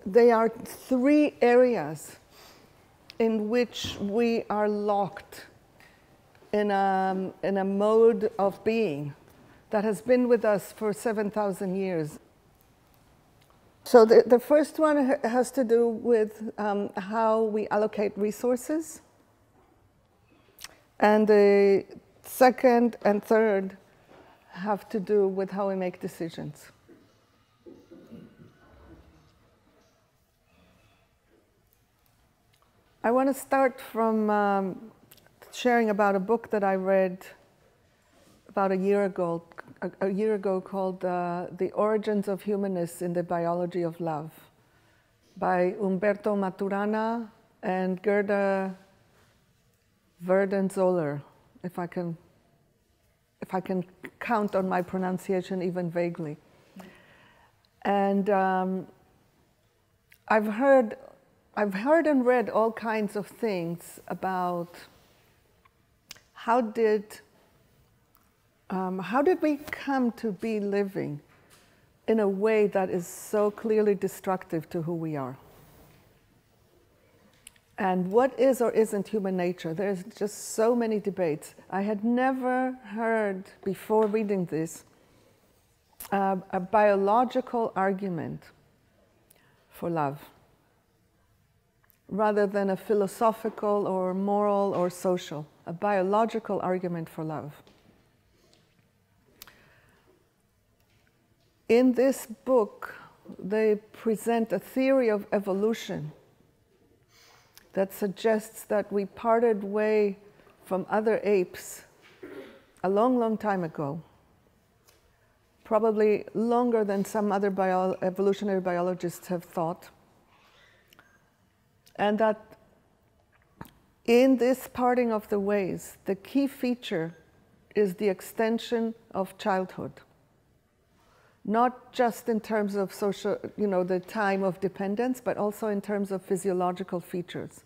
they are three areas in which we are locked in a mode of being that has been with us for 7,000 years. So the first one has to do with how we allocate resources. And the second and third have to do with how we make decisions. I want to start from sharing about a book that I read about a year ago called The Origins of Humankind in the Biology of Love by Umberto Maturana and Gerda Verden-Zoller, if I can count on my pronunciation even vaguely. And I've heard and read all kinds of things about how did we come to be living in a way that is so clearly destructive to who we are? And what is or isn't human nature? There's just so many debates. I had never heard before reading this a biological argument for love, rather than a philosophical or moral or social, a biological argument for love. In this book, they present a theory of evolution that suggests that we parted way from other apes a long, long time ago, probably longer than some other evolutionary biologists have thought, and that in this parting of the ways, the key feature is the extension of childhood. Not just in terms of social, the time of dependence, but also in terms of physiological features.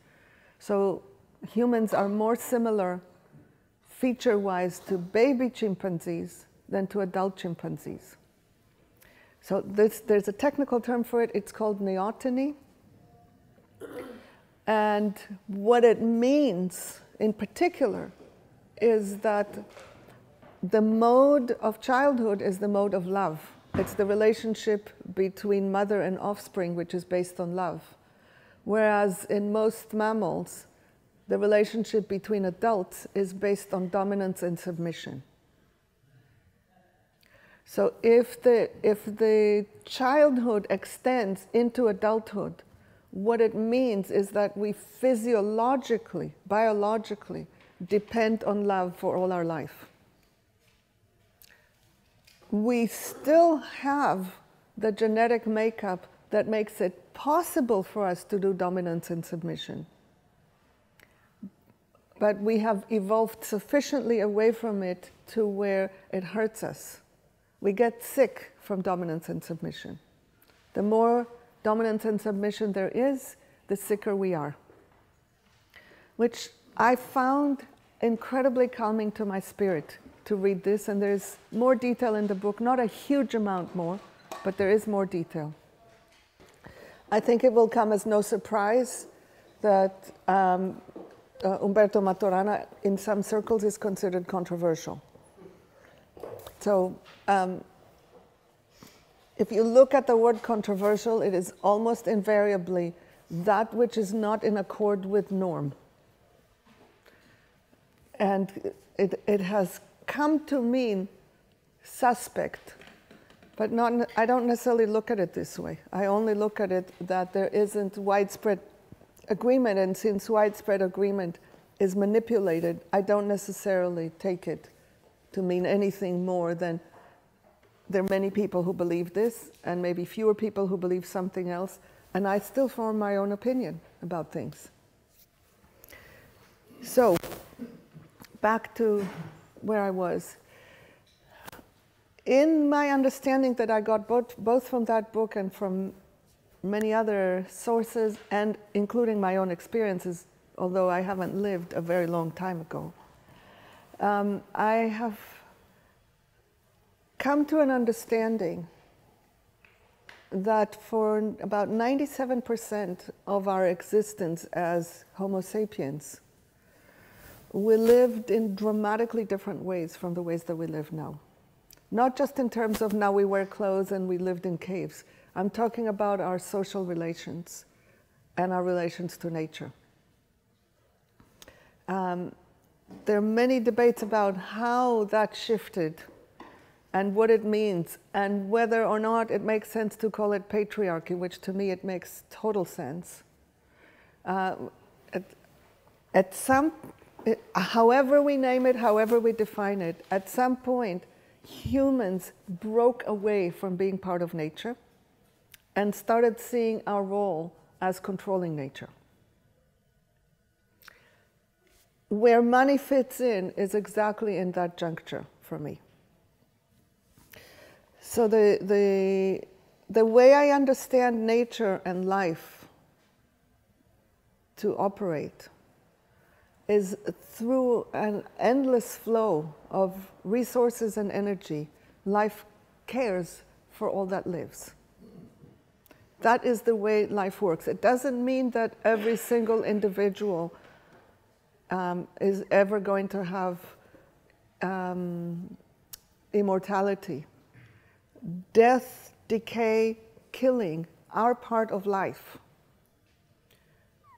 So humans are more similar feature-wise to baby chimpanzees than to adult chimpanzees. So there's a technical term for it. It's called neoteny. And what it means in particular is that the mode of childhood is the mode of love. It's the relationship between mother and offspring, which is based on love. Whereas in most mammals, the relationship between adults is based on dominance and submission. So if the childhood extends into adulthood, what it means is that we physiologically, biologically, depend on love for all our life. We still have the genetic makeup that makes it possible for us to do dominance and submission. But we have evolved sufficiently away from it to where it hurts us. We get sick from dominance and submission. The more dominance and submission there is, the sicker we are. Which I found incredibly calming to my spirit to read this, and there's more detail in the book, not a huge amount more, but there is more detail. I think it will come as no surprise that Umberto Maturana in some circles is considered controversial. So if you look at the word controversial, it is almost invariably that which is not in accord with norm. And it has come to mean suspect, but I don't necessarily look at it this way. I only look at it that there isn't widespread agreement, and since widespread agreement is manipulated, I don't necessarily take it to mean anything more than there are many people who believe this, and maybe fewer people who believe something else, and I still form my own opinion about things. So, back to where I was. In my understanding that I got both from that book and from many other sources, and including my own experiences, although I haven't lived a very long time ago, I have come to an understanding that for about 97% of our existence as Homo sapiens, we lived in dramatically different ways from the ways that we live now. Not just in terms of now we wear clothes and we lived in caves. I'm talking about our social relations and our relations to nature. There are many debates about how that shifted and what it means, and whether or not it makes sense to call it patriarchy, which to me it makes total sense. However we name it, however we define it, at some point humans broke away from being part of nature and started seeing our role as controlling nature. Where money fits in is exactly in that juncture for me. So the way I understand nature and life to operate is through an endless flow of resources and energy. Life cares for all that lives. That is the way life works. It doesn't mean that every single individual is ever going to have immortality. Death, decay, killing are part of life.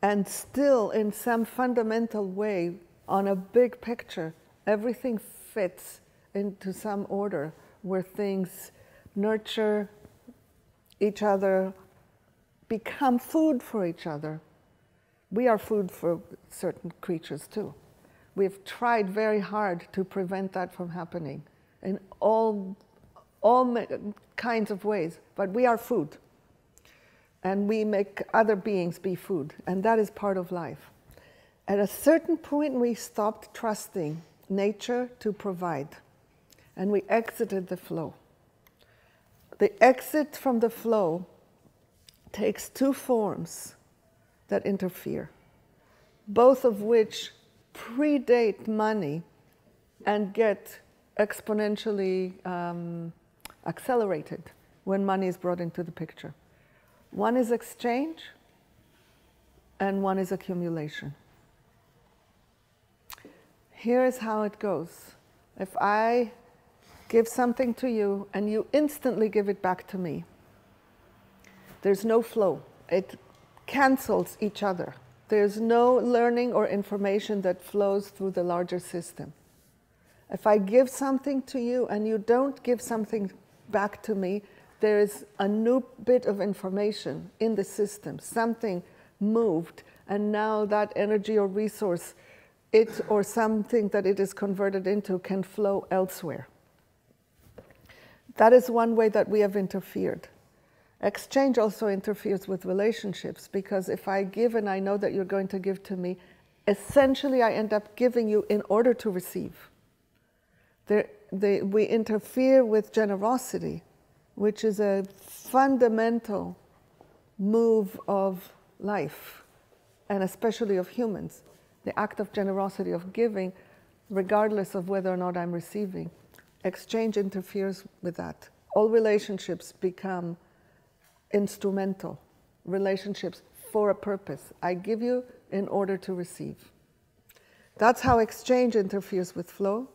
And still, in some fundamental way, on a big picture, everything fits into some order where things nurture each other, become food for each other. We are food for certain creatures too. We've tried very hard to prevent that from happening in all kinds of ways, but we are food. And we make other beings be food, and that is part of life. At a certain point, we stopped trusting nature to provide, and we exited the flow. The exit from the flow takes two forms that interfere, both of which predate money and get exponentially accelerated when money is brought into the picture. One is exchange, and one is accumulation. Here is how it goes. If I give something to you and you instantly give it back to me, there's no flow. It cancels each other. There's no learning or information that flows through the larger system. If I give something to you and you don't give something back to me, there is a new bit of information in the system. Something moved, and now that energy or resource, it or something that it is converted into, can flow elsewhere. That is one way that we have interfered. Exchange also interferes with relationships, because if I give and I know that you're going to give to me, essentially I end up giving you in order to receive. We interfere with generosity, which is a fundamental move of life, and especially of humans. The act of generosity, of giving, regardless of whether or not I'm receiving. Exchange interferes with that. All relationships become instrumental, relationships for a purpose. I give you in order to receive. That's how exchange interferes with flow.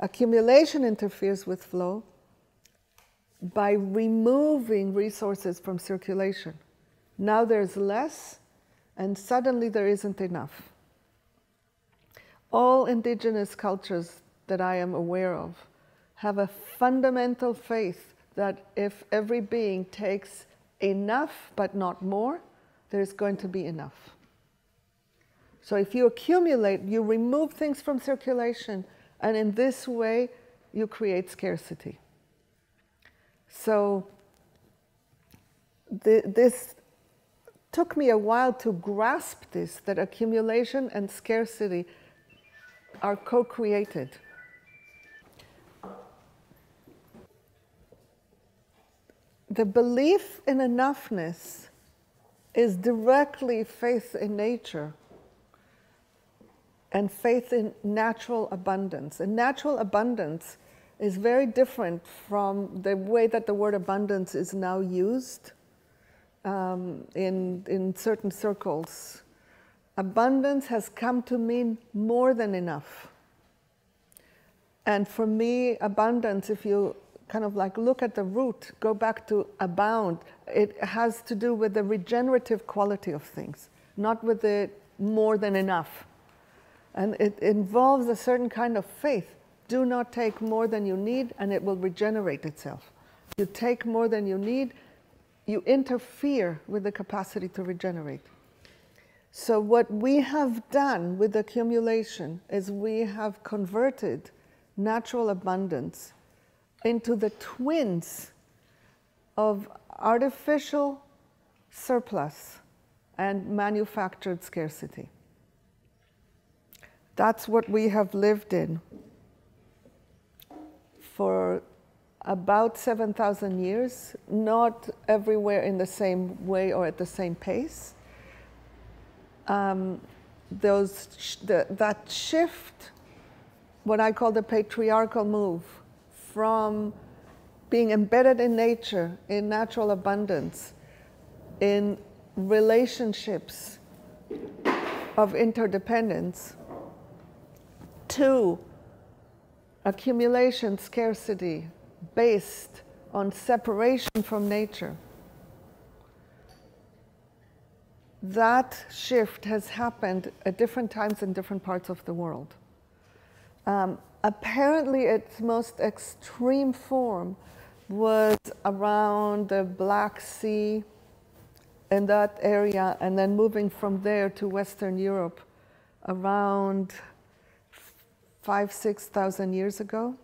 Accumulation interferes with flow by removing resources from circulation. Now there's less, and suddenly there isn't enough. All indigenous cultures that I am aware of have a fundamental faith that if every being takes enough but not more, there's going to be enough. So if you accumulate, you remove things from circulation, and in this way you create scarcity. So this took me a while to grasp this, that accumulation and scarcity are co-created. The belief in enoughness is directly faith in nature and faith in natural abundance. And natural abundance is very different from the way that the word abundance is now used in certain circles. Abundance has come to mean more than enough. And for me, abundance, if you kind of like look at the root, go back to abound, it has to do with the regenerative quality of things, not with the more than enough. And it involves a certain kind of faith. Do not take more than you need, and it will regenerate itself. You take more than you need, you interfere with the capacity to regenerate. So what we have done with accumulation is we have converted natural abundance into the twins of artificial surplus and manufactured scarcity. That's what we have lived in for about 7,000 years, not everywhere in the same way or at the same pace. That shift, what I call the patriarchal move, from being embedded in nature, in natural abundance, in relationships of interdependence, to accumulation, scarcity, based on separation from nature. That shift has happened at different times in different parts of the world. Apparently, its most extreme form was around the Black Sea, in that area, and then moving from there to Western Europe around 5,000 to 6,000 years ago.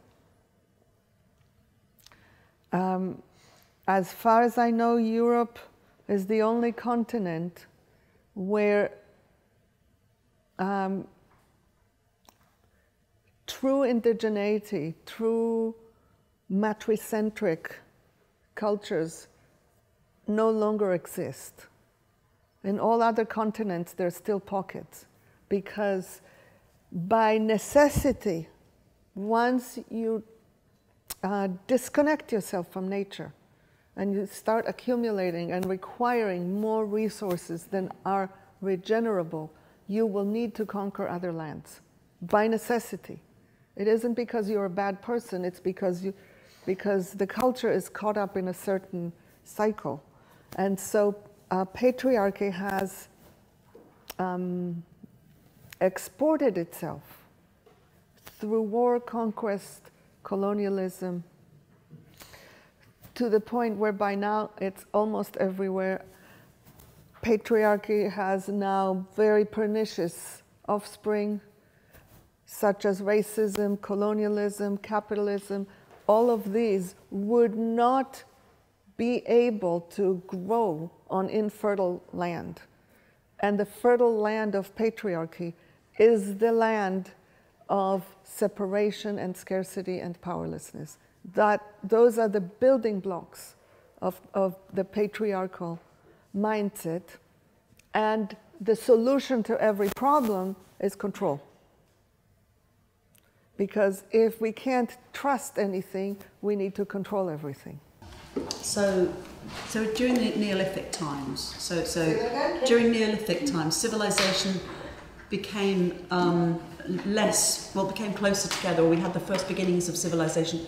As far as I know, Europe is the only continent where true indigeneity, true matricentric cultures no longer exist. In all other continents, there are still pockets, because by necessity, once you disconnect yourself from nature and you start accumulating and requiring more resources than are regenerable, you will need to conquer other lands by necessity. It isn't because you're a bad person, it's because the culture is caught up in a certain cycle. And so patriarchy has exported itself through war, conquest, colonialism, to the point where by now it's almost everywhere. Patriarchy has now very pernicious offspring, such as racism, colonialism, capitalism. All of these would not be able to grow on infertile land. And the fertile land of patriarchy is the land of separation and scarcity and powerlessness. Those are the building blocks of the patriarchal mindset. And the solution to every problem is control. Because if we can't trust anything, we need to control everything. So during the Neolithic times, during Neolithic times, civilization became became closer together, or we had the first beginnings of civilization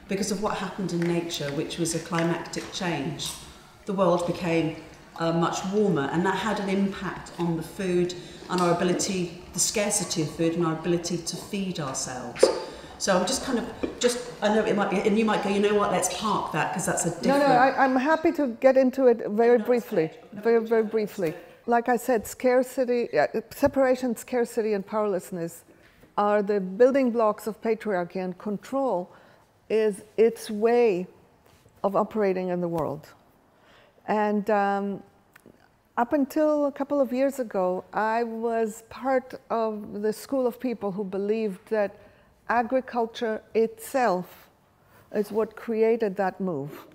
because of what happened in nature, which was a climactic change. The world became much warmer, and that had an impact on the food and our ability, the scarcity of food and our ability to feed ourselves. So I'm just I know it might be, and you might go, you know what, let's park that, because that's a different... No, I'm happy to get into it very briefly, very briefly. Like I said, separation, scarcity, and powerlessness are the building blocks of patriarchy, and control is its way of operating in the world. And up until a couple of years ago, I was part of the school of people who believed that agriculture itself is what created that move.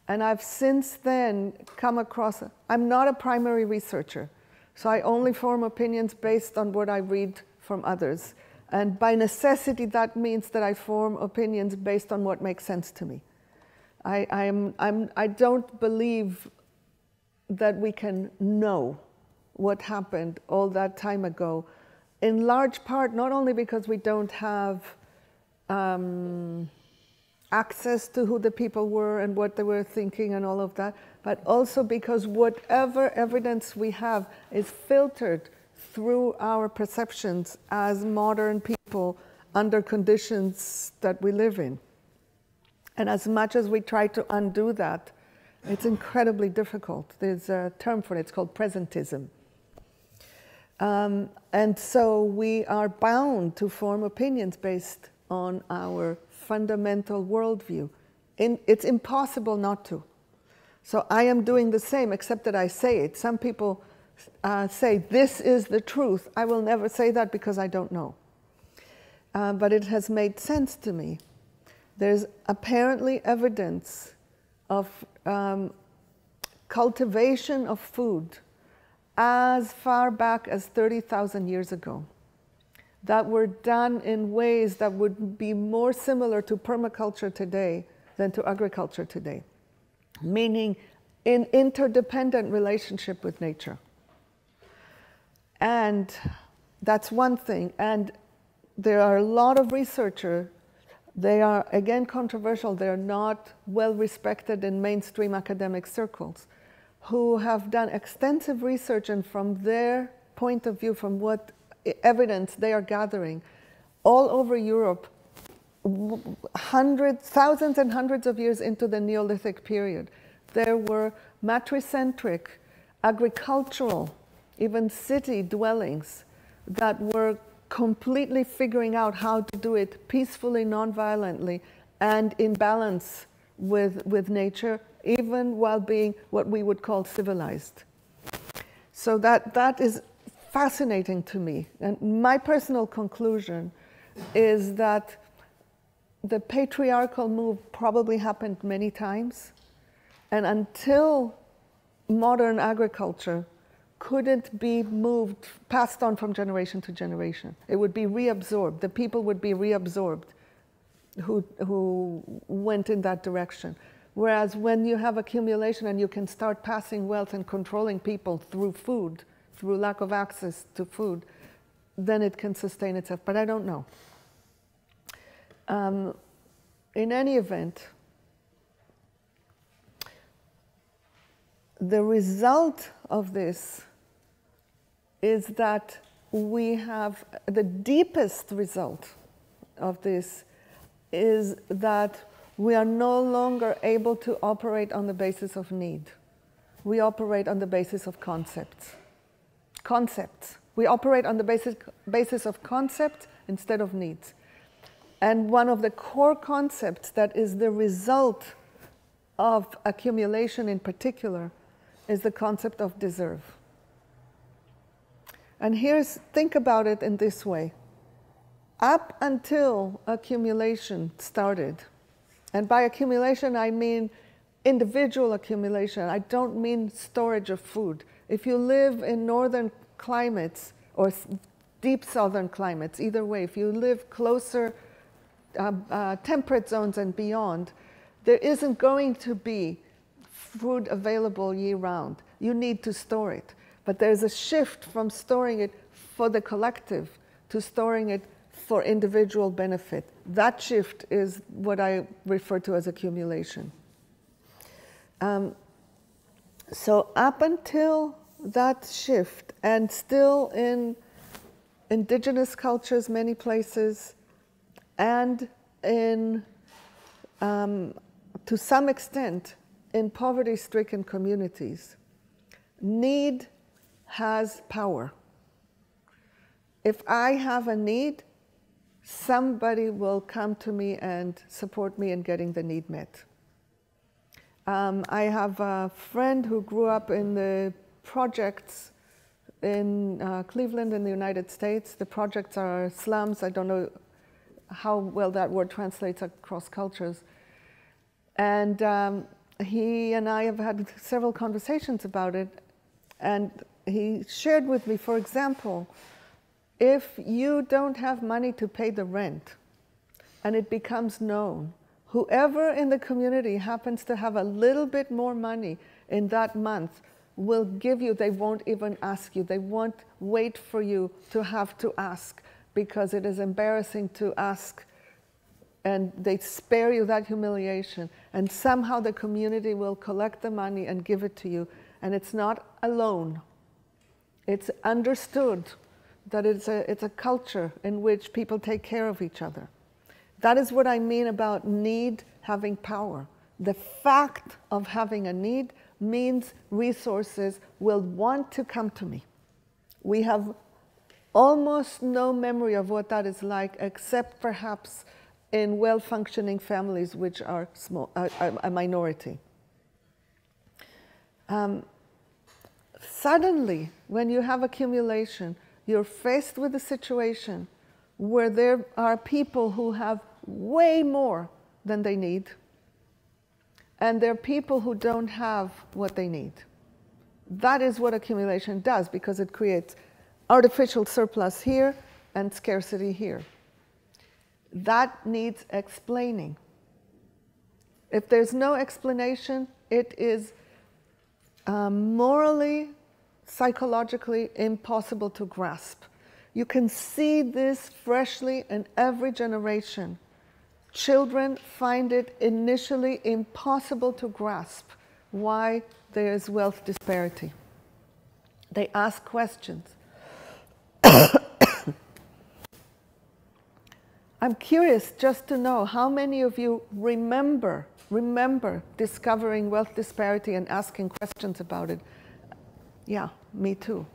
And I've since then come across, I'm not a primary researcher, so I only form opinions based on what I read from others. And by necessity, that means that I form opinions based on what makes sense to me. I don't believe that we can know what happened all that time ago, in large part, not only because we don't have access to who the people were and what they were thinking and all of that, but also because whatever evidence we have is filtered through our perceptions as modern people under conditions that we live in. And as much as we try to undo that, it's incredibly difficult. There's a term for it, it's called presentism. And so we are bound to form opinions based on our fundamental worldview. It's impossible not to. So I am doing the same, except that I say it. Some people say, this is the truth. I will never say that because I don't know. But it has made sense to me. There's apparently evidence of cultivation of food as far back as 30,000 years ago that were done in ways that would be more similar to permaculture today than to agriculture today, meaning in interdependent relationship with nature. And that's one thing. And there are a lot of researchers, they are, again, controversial, they're not well respected in mainstream academic circles, who have done extensive research, and from their point of view, from what evidence they are gathering, all over Europe, thousands and hundreds of years into the Neolithic period, there were matricentric, agricultural, even city dwellings that were completely figuring out how to do it peacefully, non-violently, and in balance with nature, even while being what we would call civilized. So that is fascinating to me. And my personal conclusion is that the patriarchal move probably happened many times, and until modern agriculture couldn't be moved, passed on from generation to generation. It would be reabsorbed. The people would be reabsorbed who went in that direction. Whereas when you have accumulation and you can start passing wealth and controlling people through food, through lack of access to food, then it can sustain itself. But I don't know. In any event, the result of this is that we have, the deepest result of this is that we are no longer able to operate on the basis of need. We operate on the basis of concepts. Concepts. We operate on the basis of concepts instead of needs. And one of the core concepts that is the result of accumulation in particular is the concept of deserve. And think about it in this way. Up until accumulation started, and by accumulation I mean individual accumulation, I don't mean storage of food. If you live in northern climates or deep southern climates, either way, if you live closer temperate zones and beyond, there isn't going to be food available year-round. You need to store it. But there's a shift from storing it for the collective to storing it for individual benefit. That shift is what I refer to as accumulation. So up until that shift, and still in indigenous cultures, many places, and in, to some extent, in poverty-stricken communities, need has power. If I have a need, somebody will come to me and support me in getting the need met. I have a friend who grew up in the projects in Cleveland in the United States. The projects are slums. I don't know how well that word translates across cultures. And he and I have had several conversations about it. And he shared with me, for example, if you don't have money to pay the rent and it becomes known, whoever in the community happens to have a little bit more money in that month will give you, they won't even ask you, they won't wait for you to have to ask, because it is embarrassing to ask, and they spare you that humiliation, and somehow the community will collect the money and give it to you, and it's not a loan. It's understood that it's a culture in which people take care of each other. That is what I mean about need having power. The fact of having a need means resources will want to come to me. We have almost no memory of what that is like, except perhaps in well-functioning families, which are small, a minority. Suddenly, when you have accumulation, you're faced with a situation where there are people who have way more than they need, and there are people who don't have what they need. That is what accumulation does, because it creates artificial surplus here and scarcity here. That needs explaining. If there's no explanation, it is morally, psychologically impossible to grasp. You can see this freshly in every generation. Children find it initially impossible to grasp why there is wealth disparity. They ask questions. I'm curious just to know how many of you remember discovering wealth disparity and asking questions about it. Yeah, me too.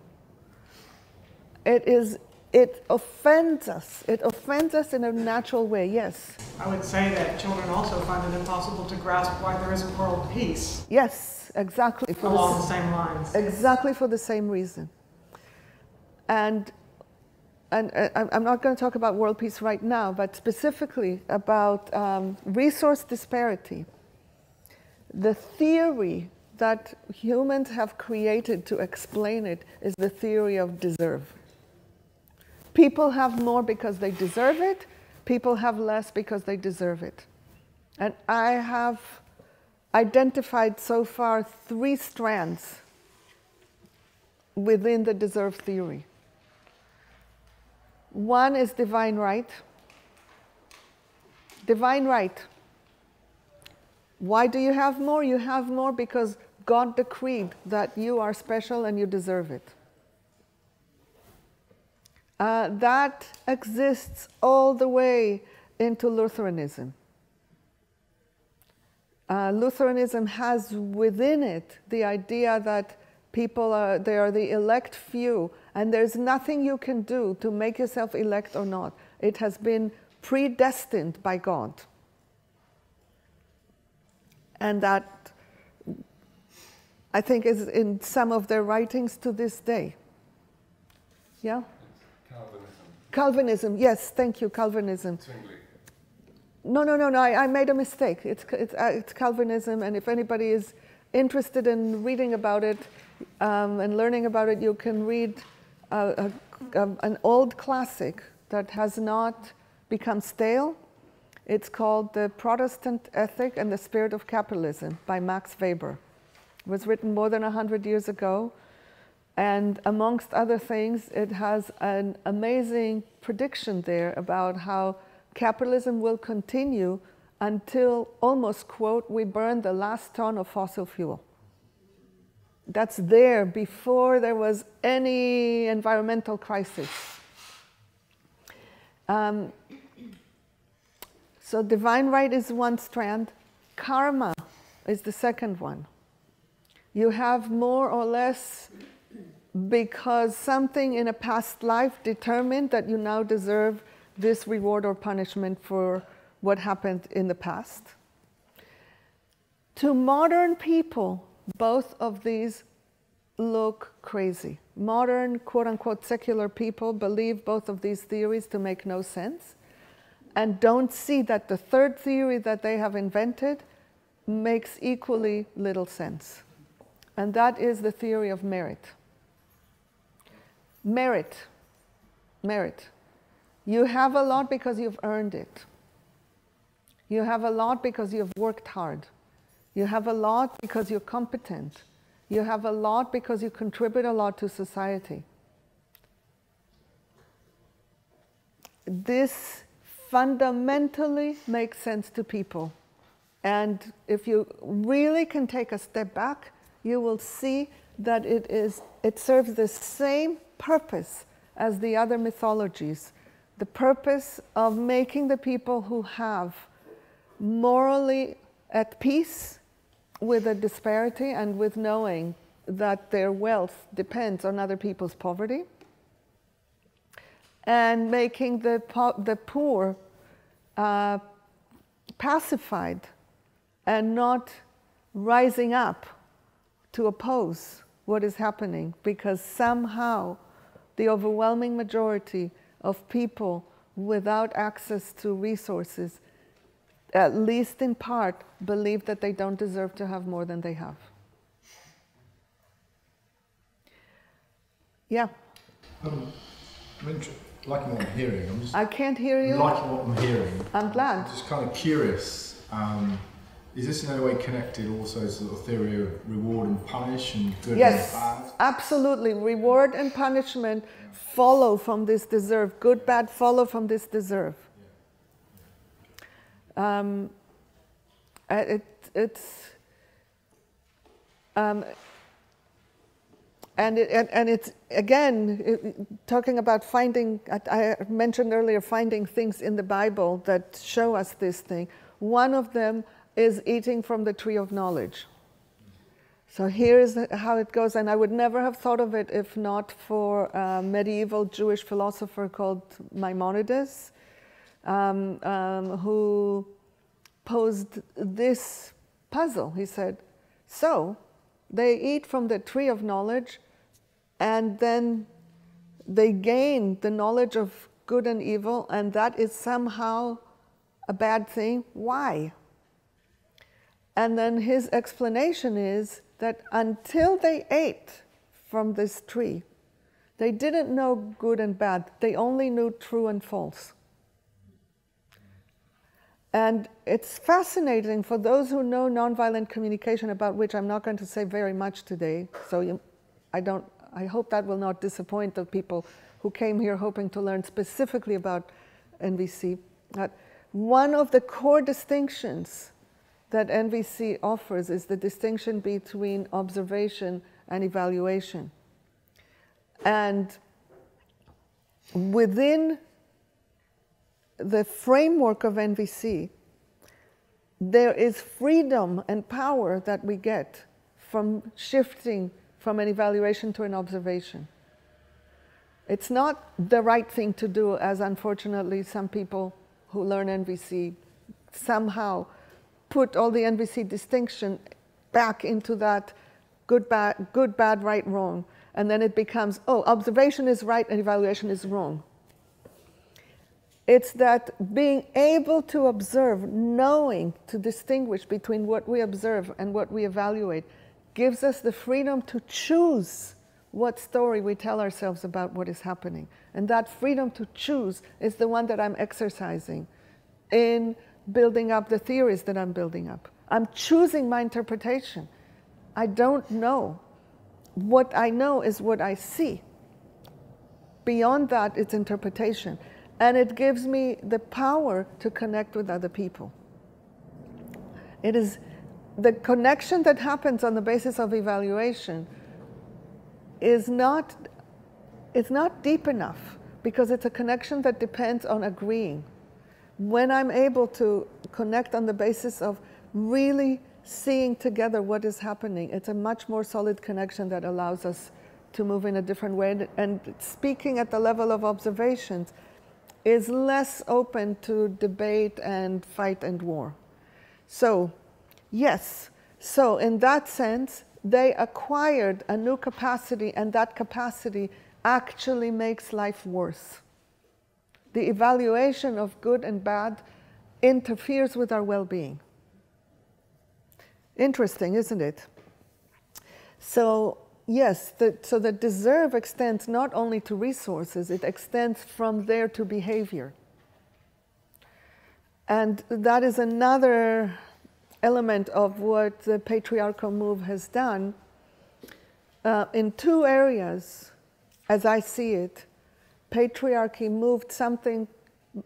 It offends us. It offends us in a natural way, yes. I would say that children also find it impossible to grasp why there isn't world peace. Yes, exactly. Along the same lines. Exactly for the same reason. And I'm not going to talk about world peace right now, but specifically about resource disparity. The theory that humans have created to explain it is the theory of deserve. People have more because they deserve it. People have less because they deserve it. And I have identified so far 3 strands within the deserve theory. One is divine right. Divine right. Why do you have more? You have more because God decreed that you are special and you deserve it. That exists all the way into Lutheranism. Lutheranism has within it the idea that people they are the elect few, and there's nothing you can do to make yourself elect or not. It has been predestined by God. And that, I think, is in some of their writings to this day. Yeah? Calvinism, yes, thank you, Calvinism. Zwingli. No, I made a mistake. It's Calvinism, and if anybody is interested in reading about it and learning about it, you can read an old classic that has not become stale. It's called The Protestant Ethic and the Spirit of Capitalism by Max Weber. It was written more than 100 years ago. And amongst other things, it has an amazing prediction there about how capitalism will continue until, almost quote, we burn the last ton of fossil fuel. That's there before there was any environmental crisis. So divine right is one strand. Karma is the second one. You have more or less because something in a past life determined that you now deserve this reward or punishment for what happened in the past. To modern people, both of these look crazy. Modern, quote-unquote, secular people believe both of these theories to make no sense and don't see that the third theory that they have invented makes equally little sense. And that is the theory of merit. Merit. merit. You have a lot because you've earned it. You have a lot because you've worked hard. You have a lot because you're competent. You have a lot because you contribute a lot to society. This fundamentally makes sense to people. And if you really can take a step back, you will see that it serves the same purpose as the other mythologies. The purpose of making the people who have morally at peace with a disparity and with knowing that their wealth depends on other people's poverty, and making the poor pacified and not rising up to oppose what is happening, because somehow the overwhelming majority of people without access to resources, at least in part, believe that they don't deserve to have more than they have. Yeah? I'm liking what I'm hearing. I can't hear you. Liking what I'm hearing. I'm glad. I'm just kind of curious. Is this in any way connected also to the theory of reward and punish and good and bad? Yes, absolutely. Reward and punishment follow from this deserve. Good, bad follow from this deserve. It's again talking about finding. I mentioned earlier finding things in the Bible that show us this thing. One of them is eating from the tree of knowledge. So here's how it goes, and I would never have thought of it if not for a medieval Jewish philosopher called Maimonides, who posed this puzzle. He said, so they eat from the tree of knowledge, and then they gain the knowledge of good and evil, and that is somehow a bad thing. Why? And then his explanation is that until they ate from this tree, they didn't know good and bad. They only knew true and false. And it's fascinating for those who know nonviolent communication, about which I'm not going to say very much today. So I hope that will not disappoint the people who came here hoping to learn specifically about NVC. One of the core distinctions that NVC offers is the distinction between observation and evaluation. And within the framework of NVC, there is freedom and power that we get from shifting from an evaluation to an observation. It's not the right thing to do, as unfortunately some people who learn NVC somehow put all the NVC distinction back into that good, bad, right, wrong. And then it becomes, oh, observation is right and evaluation is wrong. It's that being able to observe, knowing to distinguish between what we observe and what we evaluate, gives us the freedom to choose what story we tell ourselves about what is happening. And that freedom to choose is the one that I'm exercising in building up the theories that I'm building up. I'm choosing my interpretation. I don't know. What I know is what I see. Beyond that, it's interpretation. And it gives me the power to connect with other people. It is the connection that happens on the basis of evaluation is not deep enough, because it's a connection that depends on agreeing. When I'm able to connect on the basis of really seeing together what is happening, it's a much more solid connection that allows us to move in a different way. And speaking at the level of observations is less open to debate and fight and war. So, yes, so in that sense, they acquired a new capacity, and that capacity actually makes life worse. The evaluation of good and bad interferes with our well-being. Interesting, isn't it? So yes, so the deserve extends not only to resources, it extends from there to behavior. And that is another element of what the patriarchal move has done in two areas, as I see it. Patriarchy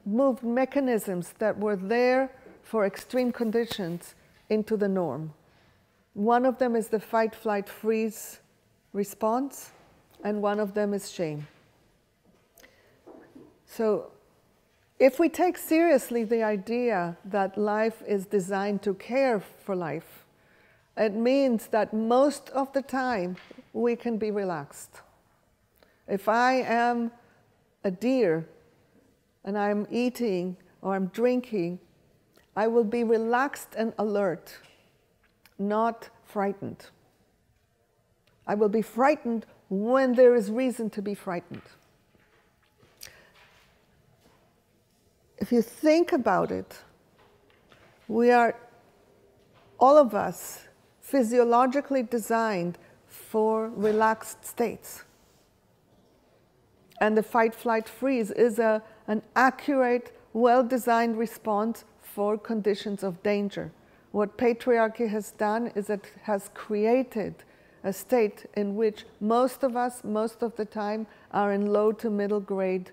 moved mechanisms that were there for extreme conditions into the norm. One of them is the fight, flight, freeze response, and one of them is shame. So if we take seriously the idea that life is designed to care for life, it means that most of the time we can be relaxed. If I am a deer and I'm eating or I'm drinking, I will be relaxed and alert, not frightened. I will be frightened when there is reason to be frightened. If you think about it, we are, all of us, physiologically designed for relaxed states. And the fight, flight, freeze is an accurate, well-designed response for conditions of danger. What patriarchy has done is it has created a state in which most of us, most of the time, are in low to middle grade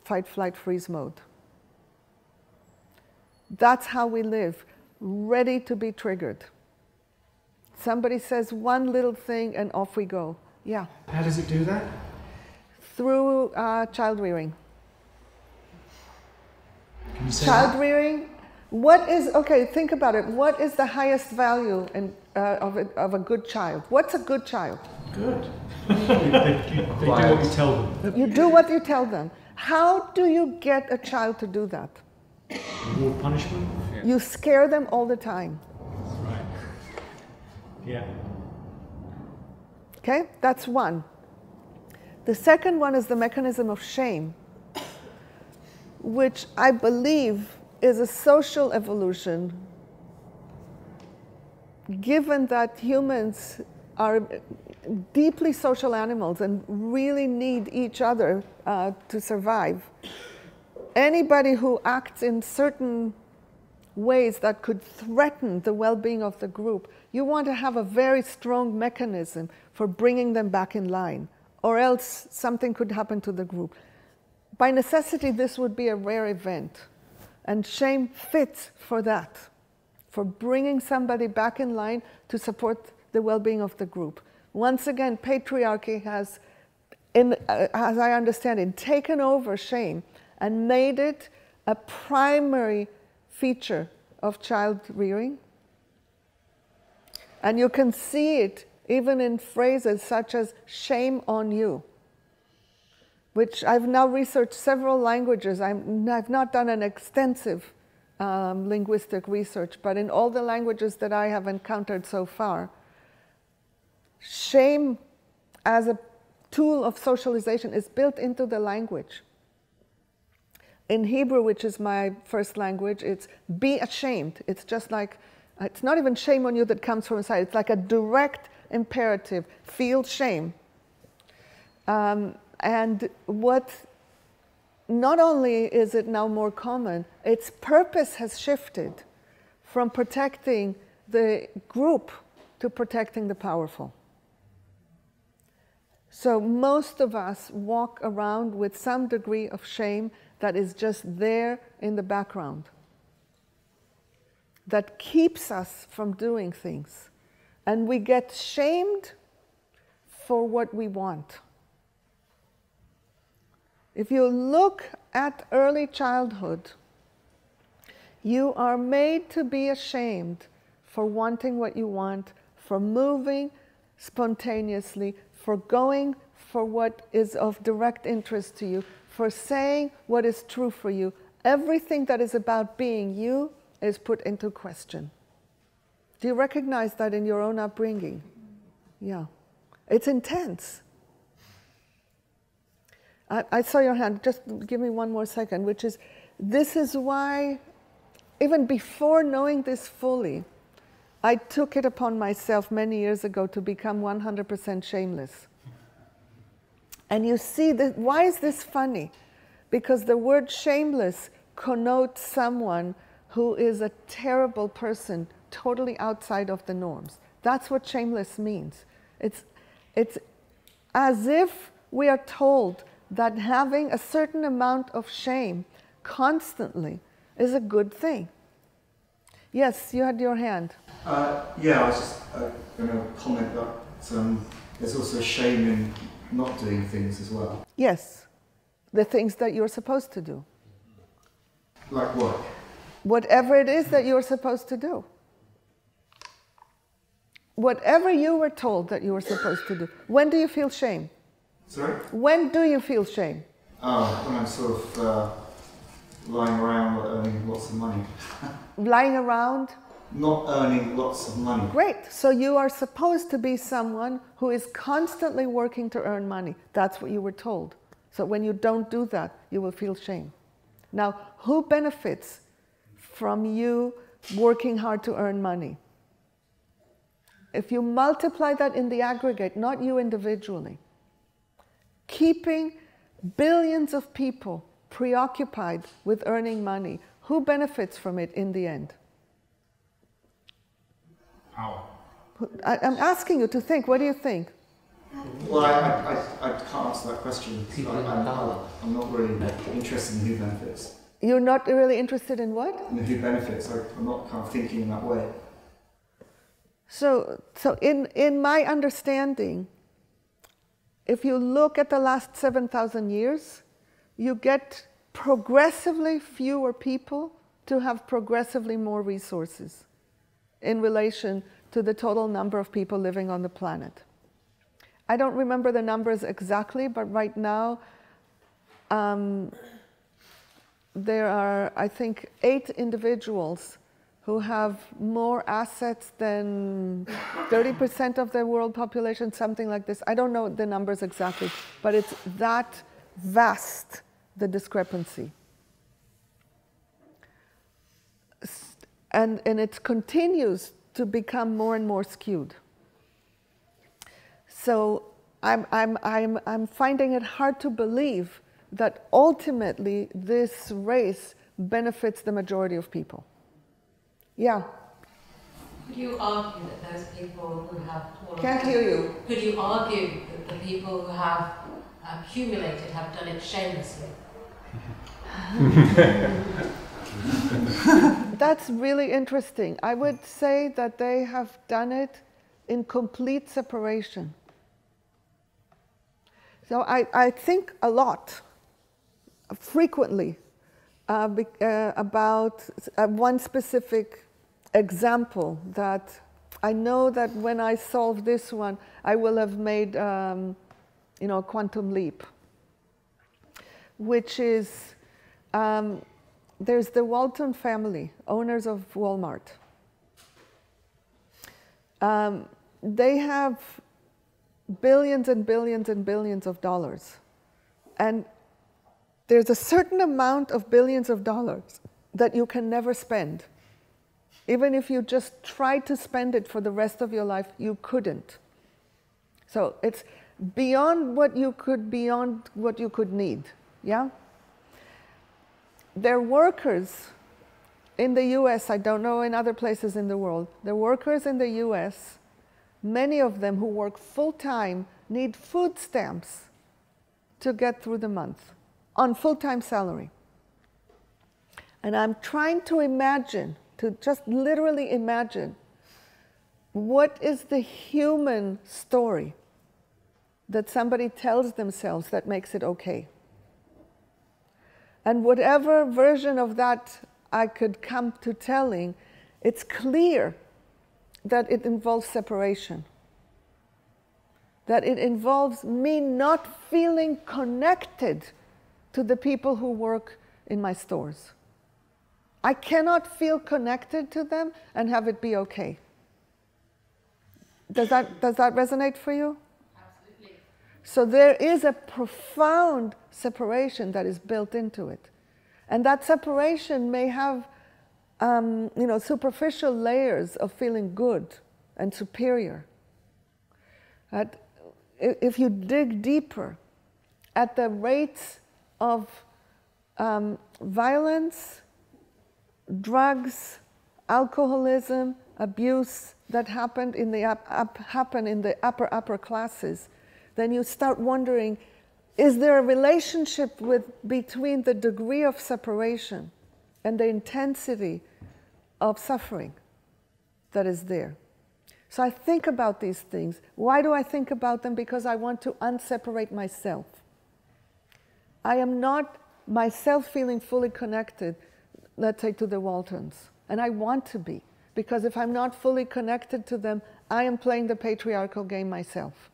fight, flight, freeze mode. That's how we live, ready to be triggered. Somebody says one little thing and off we go. Yeah. How does it do that? Through child rearing. Can you say Child rearing. What is, okay, think about it. What is the highest value of a good child? What's a good child? Good. they do what you tell them. You do what you tell them. How do you get a child to do that? More punishment? Yeah. You scare them all the time. Right. Yeah. Okay, that's one. The second one is the mechanism of shame, which I believe is a social evolution, given that humans are deeply social animals and really need each other to survive. Anybody who acts in certain ways that could threaten the well-being of the group, you want to have a very strong mechanism for bringing them back in line, or else something could happen to the group. By necessity, this would be a rare event. And shame fits for that, for bringing somebody back in line to support the well-being of the group. Once again, patriarchy has, as I understand it, taken over shame and made it a primary feature of child rearing. And you can see it even in phrases such as shame on you, which I've now researched several languages. I've not done an extensive linguistic research, but in all the languages that I have encountered so far, shame as a tool of socialization is built into the language. In Hebrew, which is my first language, it's be ashamed. It's just like, it's not even shame on you that comes from inside. It's like a direct imperative, feel shame. And what, not only is it now more common, its purpose has shifted from protecting the group to protecting the powerful. So most of us walk around with some degree of shame that is just there in the background, that keeps us from doing things. And we get shamed for what we want. If you look at early childhood, you are made to be ashamed for wanting what you want, for moving spontaneously, for going for what is of direct interest to you, for saying what is true for you. Everything that is about being you is put into question. Do you recognize that in your own upbringing? Yeah. It's intense. I saw your hand, just give me one more second, which is, this is why, even before knowing this fully, I took it upon myself many years ago to become 100% shameless. And you see, why is this funny? Because the word shameless connotes someone who is a terrible person, totally outside of the norms. That's what shameless means. It's as if we are told that having a certain amount of shame constantly is a good thing. Yes, you had your hand. Yeah, I was just going to comment that there's also shame in not doing things as well. Yes, the things that you're supposed to do. Like what? Whatever it is that you're supposed to do. Whatever you were told that you were supposed to do. When do you feel shame? Sorry? When do you feel shame? Oh, when I'm sort of lying around not earning lots of money. Lying around? Not earning lots of money. Great. So you are supposed to be someone who is constantly working to earn money. That's what you were told. So when you don't do that, you will feel shame. Now, who benefits from you working hard to earn money? If you multiply that in the aggregate, not you individually, keeping billions of people preoccupied with earning money, who benefits from it in the end? Power. I'm asking you to think. What do you think? Well, I can't answer that question. I'm not really interested in who benefits. You're not really interested in what? In who benefits. I'm not kind of thinking in that way. So in my understanding, if you look at the last 7,000 years, you get progressively fewer people to have progressively more resources in relation to the total number of people living on the planet. I don't remember the numbers exactly, but right now there are, I think, 8 individuals who have more assets than 30% of the world population, something like this. I don't know the numbers exactly, but it's that vast, the discrepancy. And it continues to become more and more skewed. So I'm finding it hard to believe that ultimately this race benefits the majority of people. Yeah. Could you argue that those people who have... Can't hear you. Could you argue that the people who have accumulated have done it shamelessly? That's really interesting. I would say that they have done it in complete separation. So I think a lot, frequently, about one specific example that I know that when I solve this one, I will have made a quantum leap, which is there's the Walton family, owners of Walmart. They have billions and billions and billions of dollars. And there's a certain amount of billions of dollars that you can never spend. Even if you just tried to spend it for the rest of your life, you couldn't. So it's beyond what you could need, yeah? Their workers in the US, I don't know in other places in the world, the workers in the US, many of them who work full-time need food stamps to get through the month on full-time salary. And I'm trying to imagine, to just literally imagine, what is the human story that somebody tells themselves that makes it okay? And whatever version of that I could come to telling, it's clear that it involves separation. That it involves me not feeling connected to the people who work in my stores. I cannot feel connected to them and have it be okay. Does that resonate for you? Absolutely. So there is a profound separation that is built into it. And that separation may have superficial layers of feeling good and superior. If you dig deeper at the rates of violence, drugs, alcoholism, abuse that happened in the upper classes, then you start wondering, is there a relationship between the degree of separation and the intensity of suffering that is there? So I think about these things. Why do I think about them? Because I want to unseparate myself. I am not myself feeling fully connected, let's say, to the Waltons. And I want to be. Because if I'm not fully connected to them, I am playing the patriarchal game myself.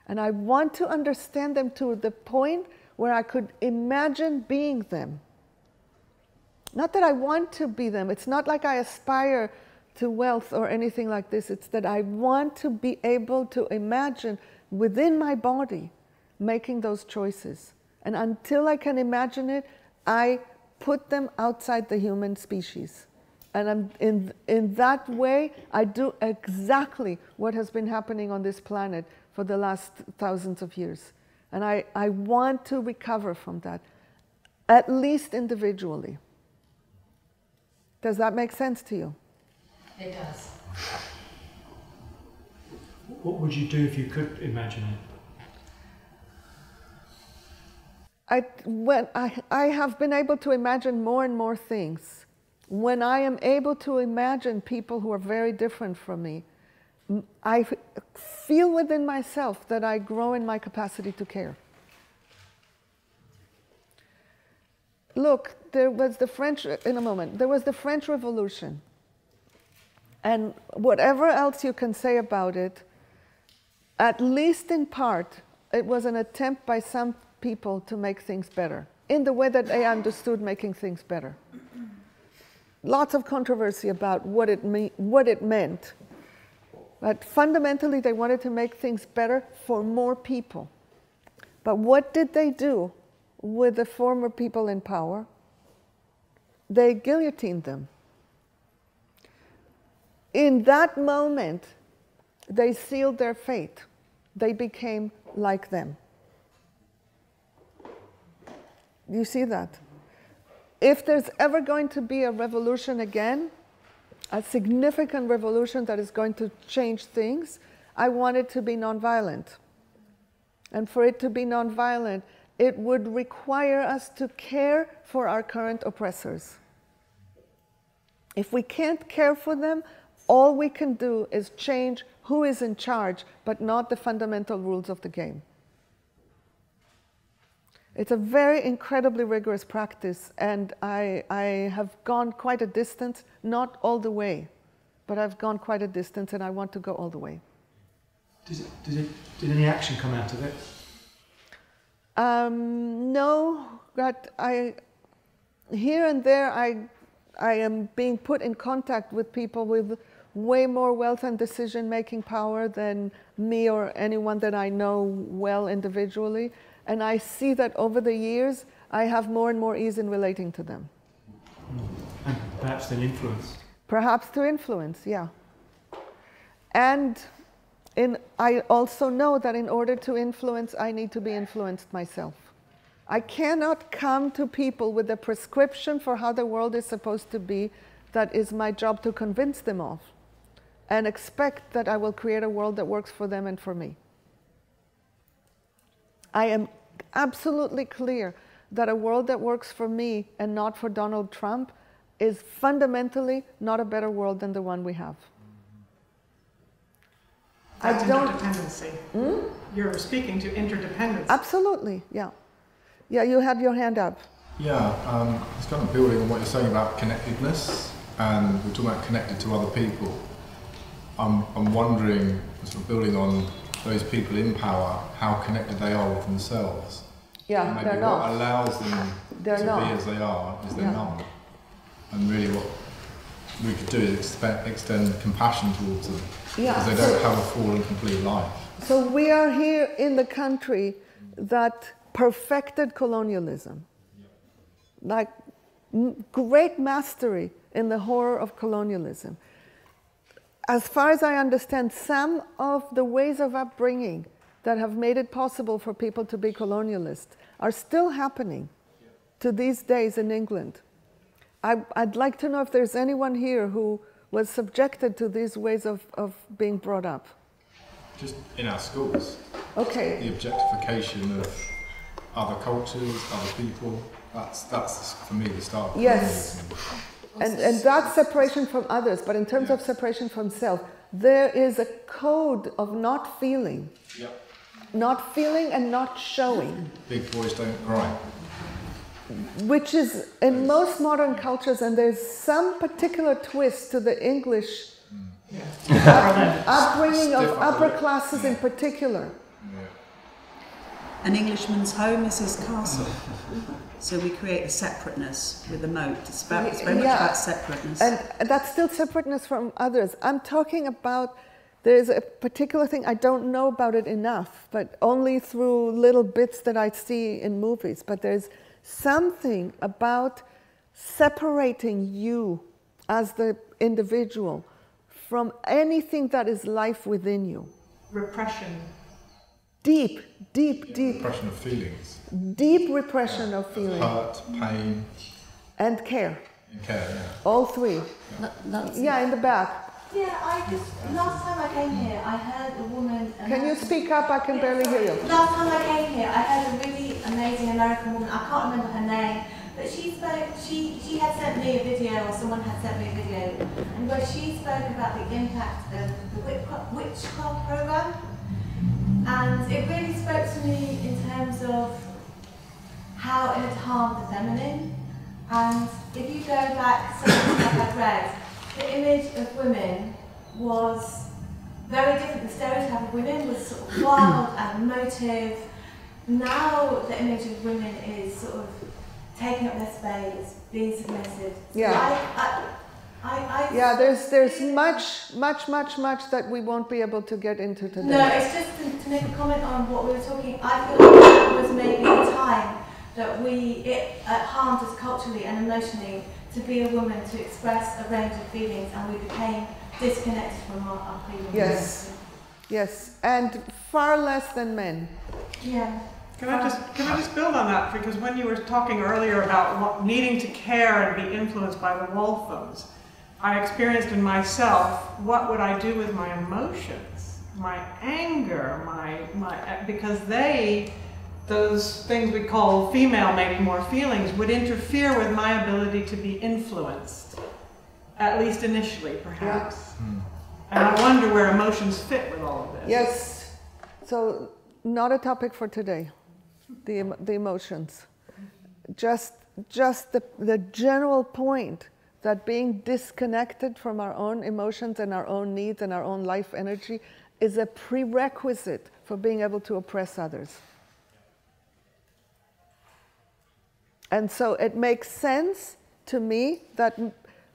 And I want to understand them to the point where I could imagine being them. Not that I want to be them. It's not like I aspire to wealth or anything like this. It's that I want to be able to imagine within my body making those choices. And until I can imagine it, I put them outside the human species. And in that way, I do exactly what has been happening on this planet for the last thousands of years. And I want to recover from that, at least individually. Does that make sense to you? It does. What would you do if you could imagine it? I have been able to imagine more and more things. When I am able to imagine people who are very different from me, I feel within myself that I grow in my capacity to care. Look, there was the French Revolution. And whatever else you can say about it, at least in part, it was an attempt by some people to make things better, in the way that they understood making things better. Lots of controversy about what it meant. But fundamentally, they wanted to make things better for more people. But what did they do with the former people in power? They guillotined them. In that moment, they sealed their fate. They became like them. You see that? If there's ever going to be a revolution again, a significant revolution that is going to change things, I want it to be nonviolent. And for it to be nonviolent, it would require us to care for our current oppressors. If we can't care for them, all we can do is change who is in charge, but not the fundamental rules of the game. It's a very incredibly rigorous practice, and I have gone quite a distance, not all the way, but I've gone quite a distance, and I want to go all the way. Did any action come out of it? No, but here and there I am being put in contact with people with way more wealth and decision-making power than me or anyone that I know well individually. And I see that over the years, I have more and more ease in relating to them. And perhaps then influence. Perhaps to influence, yeah. And I also know that in order to influence, I need to be influenced myself. I cannot come to people with a prescription for how the world is supposed to be that is my job to convince them of, and expect that I will create a world that works for them and for me. I am absolutely clear that a world that works for me and not for Donald Trump is fundamentally not a better world than the one we have. That's interdependency. You're speaking to interdependence. Absolutely, yeah. Yeah, you had your hand up. Yeah, it's kind of building on what you're saying about connectedness, and we're talking about connected to other people. I'm wondering, sort of building on those people in power, how connected they are with themselves. Yeah, and maybe they're what not. allows them They're to not. be as they are is they're Yeah. numb. And really what we could do is extend compassion towards them, Yeah, because they don't have a full and complete life. So we are here in the country that perfected colonialism. Like great mastery in the horror of colonialism. As far as I understand, some of the ways of upbringing that have made it possible for people to be colonialists are still happening to these days in England. I'd like to know if there's anyone here who was subjected to these ways of being brought up. Just in our schools. Okay. The objectification of other cultures, other people, that's for me the start of yes. And that's separation from others, but in terms of separation from self, there is a code of not feeling. Yep. Not feeling and not showing. Big boys don't cry. Which is in most modern cultures, and there's some particular twist to the English upbringing of upper classes in particular. An Englishman's home is his castle. So we create a separateness with a moat. It's very much about separateness. And that's still separateness from others. I'm talking about, there's a particular thing, I don't know about it enough, but only through little bits that I see in movies. But there's something about separating you as the individual from anything that is life within you. Repression. Deep, deep, deep. Repression of feelings. Deep repression of feeling. Hurt, pain. And care. And care, yeah. All three. Yeah, in the back. Yeah, last time I came here, I heard a woman... Can you speak up? I can barely hear you. Last time I came here, I heard a really amazing American woman, I can't remember her name, but she had sent me a video, or someone had sent me a video, and where she spoke about the impact of the witchcraft program. And it really spoke to me in terms of how it had harmed the feminine. And if you go back, something like I've read, the image of women was very different. The stereotype of women was sort of wild and emotive. Now the image of women is sort of taking up their space, being submissive. Yeah. Yeah, there's much that we won't be able to get into today. No, it's just to make a comment on what we were talking. I feel like that was maybe a time that it harmed us culturally and emotionally to be a woman, to express a range of feelings, and we became disconnected from our feelings. Yes, yes, and far less than men. Yeah. Can I just build on that? Because when you were talking earlier about needing to care and be influenced by the Walthams, I experienced in myself, what would I do with my emotions, my anger, because those things we call female, maybe more feelings, would interfere with my ability to be influenced, at least initially, perhaps. Yeah. And I wonder where emotions fit with all of this. Yes, so not a topic for today, the emotions. Just the general point that being disconnected from our own emotions and our own needs and our own life energy is a prerequisite for being able to oppress others. And so it makes sense to me that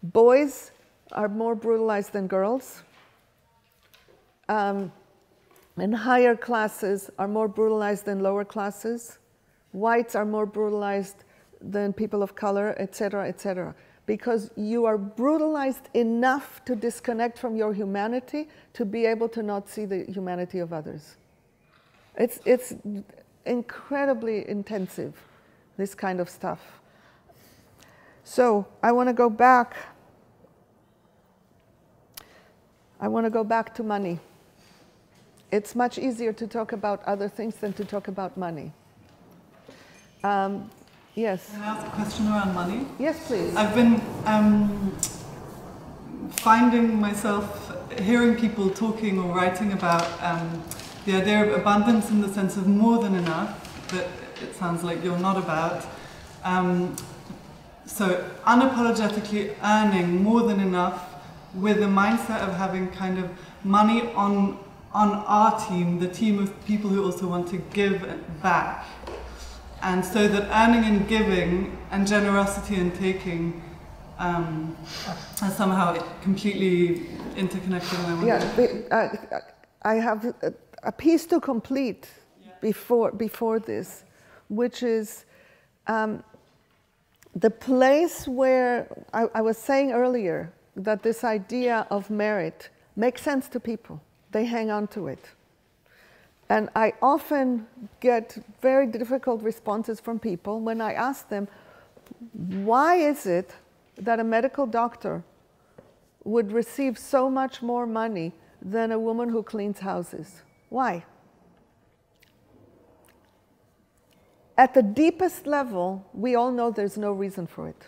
boys are more brutalized than girls, and higher classes are more brutalized than lower classes, whites are more brutalized than people of color, etc., etc. Because you are brutalized enough to disconnect from your humanity to be able to not see the humanity of others. It's incredibly intensive, this kind of stuff. So I want to go back. I want to go back to money. It's much easier to talk about other things than to talk about money. Yes. Can I ask a question around money? Yes, please. I've been finding myself hearing people talking or writing about the idea of abundance in the sense of more than enough, that it sounds like you're not about. So unapologetically earning more than enough with the mindset of having kind of money on our team, the team of people who also want to give back. And so that earning and giving and generosity and taking are somehow completely interconnected. Yeah, I have a piece to complete before this, which is the place where I was saying earlier that this idea of merit makes sense to people. They hang on to it. And I often get very difficult responses from people when I ask them, why is it that a medical doctor would receive so much more money than a woman who cleans houses? Why? At the deepest level, we all know there's no reason for it.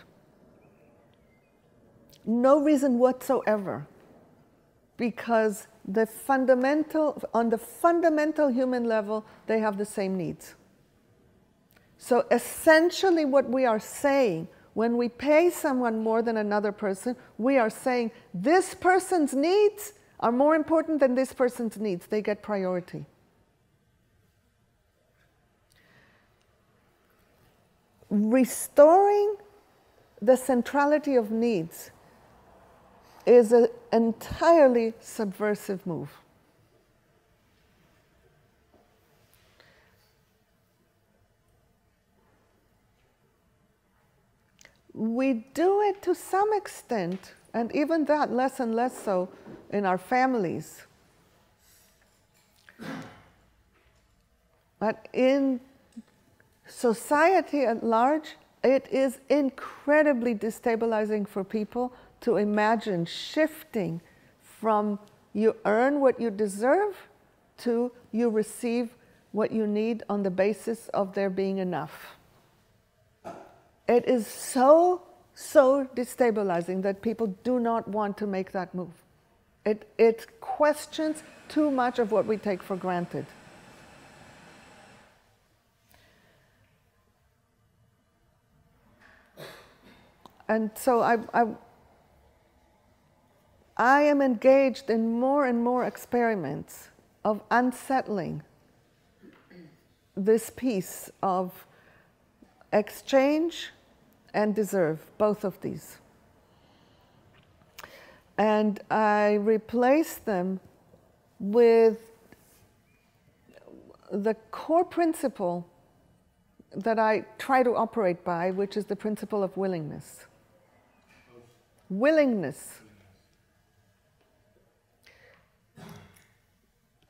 No reason whatsoever. Because on the fundamental human level, they have the same needs. So essentially what we are saying, when we pay someone more than another person, we are saying this person's needs are more important than this person's needs. They get priority. Restoring the centrality of needs is an entirely subversive move. We do it to some extent, and even that less and less so in our families. But in society at large, it is incredibly destabilizing for people to imagine shifting from you earn what you deserve to you receive what you need on the basis of there being enough. It is so destabilizing that people do not want to make that move. It questions too much of what we take for granted. And so I am engaged in more and more experiments of unsettling this piece of exchange and deserve, both of these. And I replace them with the core principle that I try to operate by, which is the principle of willingness. Willingness.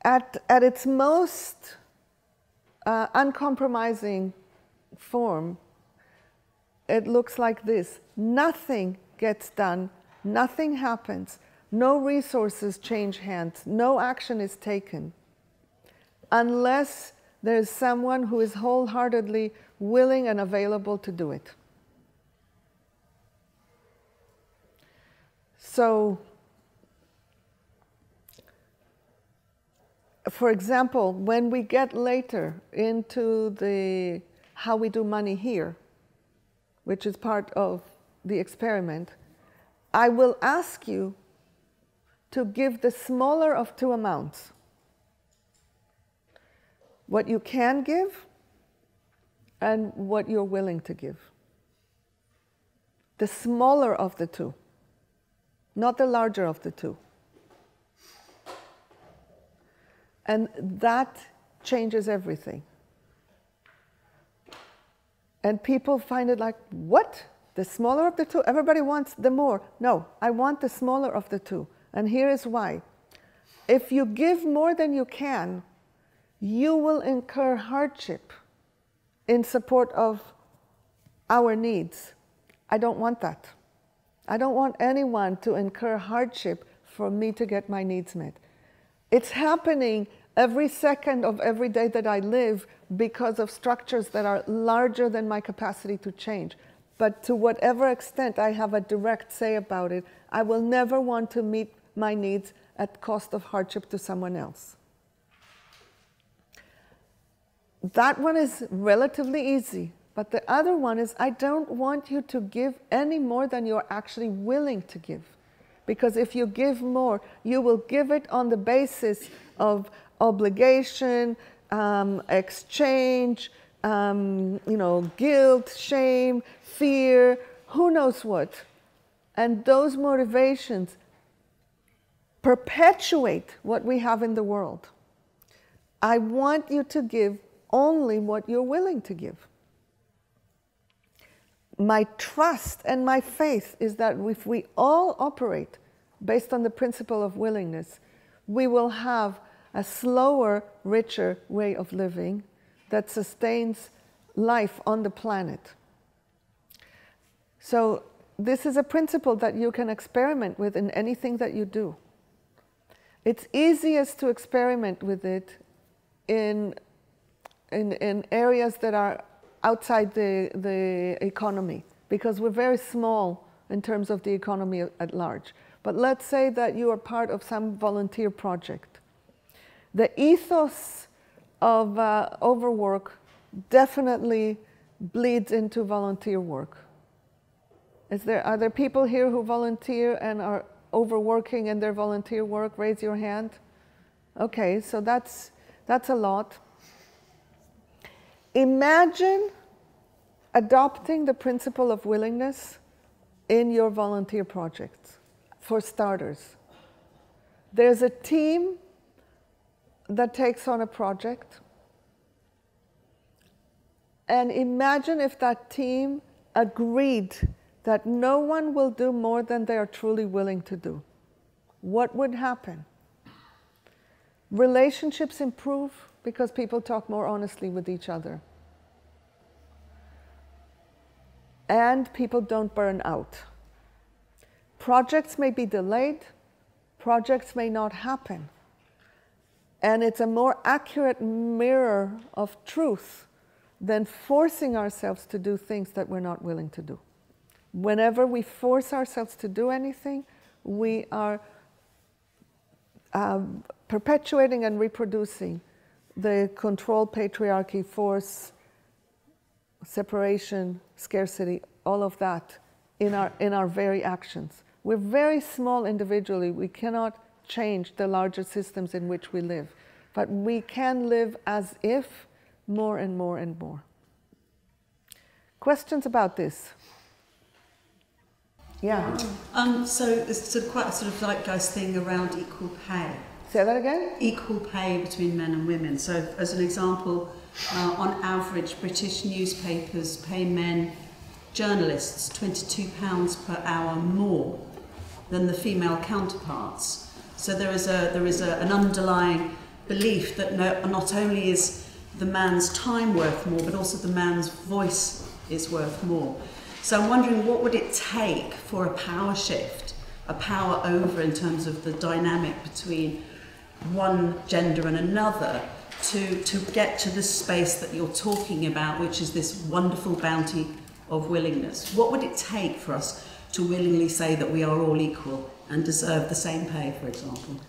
At its most uncompromising form, it looks like this. Nothing gets done, nothing happens, no resources change hands, no action is taken, unless there's someone who is wholeheartedly willing and available to do it. So, for example, when we get later into how we do money here, which is part of the experiment, I will ask you to give the smaller of two amounts. What you can give and what you're willing to give. The smaller of the two, not the larger of the two. And that changes everything. And people find it like, what? The smaller of the two? Everybody wants the more. No, I want the smaller of the two. And here is why. If you give more than you can, you will incur hardship in support of our needs. I don't want that. I don't want anyone to incur hardship for me to get my needs met. It's happening every second of every day that I live because of structures that are larger than my capacity to change. But to whatever extent I have a direct say about it, I will never want to meet my needs at cost of hardship to someone else. That one is relatively easy. But the other one is, I don't want you to give any more than you're actually willing to give. Because if you give more, you will give it on the basis of obligation, exchange, guilt, shame, fear, who knows what. And those motivations perpetuate what we have in the world. I want you to give only what you're willing to give. My trust and my faith is that if we all operate based on the principle of willingness, we will have a slower, richer way of living that sustains life on the planet. So this is a principle that you can experiment with in anything that you do. It's easiest to experiment with it in areas that are outside the economy, because we're very small in terms of the economy at large. But let's say that you are part of some volunteer project. The ethos of overwork definitely bleeds into volunteer work. Are there people here who volunteer and are overworking in their volunteer work? Raise your hand. Okay, so that's a lot. Imagine adopting the principle of willingness in your volunteer projects. For starters, there's a team that takes on a project, and imagine if that team agreed that no one will do more than they are truly willing to do. What would happen? Relationships improve because people talk more honestly with each other. And people don't burn out. Projects may be delayed, projects may not happen. And it's a more accurate mirror of truth than forcing ourselves to do things that we're not willing to do. Whenever we force ourselves to do anything, we are perpetuating and reproducing the control, patriarchy, force, separation, scarcity, all of that in our very actions. We're very small individually. We cannot change the larger systems in which we live. But we can live as if more and more and more. Questions about this? Yeah. So there's quite a sort of zeitgeist thing around equal pay. Say that again? Equal pay between men and women. So as an example, on average, British newspapers pay men journalists £22 per hour more than the female counterparts. So there is an underlying belief that not only is the man's time worth more, but also the man's voice is worth more. So I'm wondering, what would it take for a power shift, a power over in terms of the dynamic between one gender and another, to get to the space that you're talking about, which is this wonderful bounty of willingness? What would it take for us to willingly say that we are all equal and deserve the same pay, for example?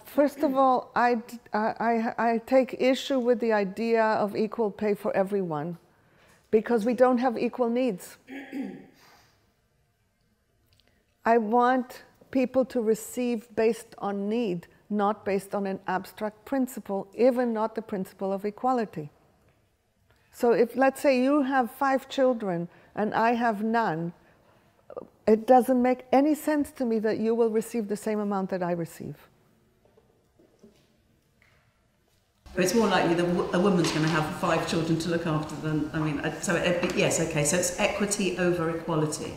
First of all, I take issue with the idea of equal pay for everyone, because we don't have equal needs. I want people to receive based on need, not based on an abstract principle, even not the principle of equality. So if, let's say, you have 5 children and I have none, it doesn't make any sense to me that you will receive the same amount that I receive. It's more likely that a woman's going to have 5 children to look after than, yes, okay, so it's equity over equality.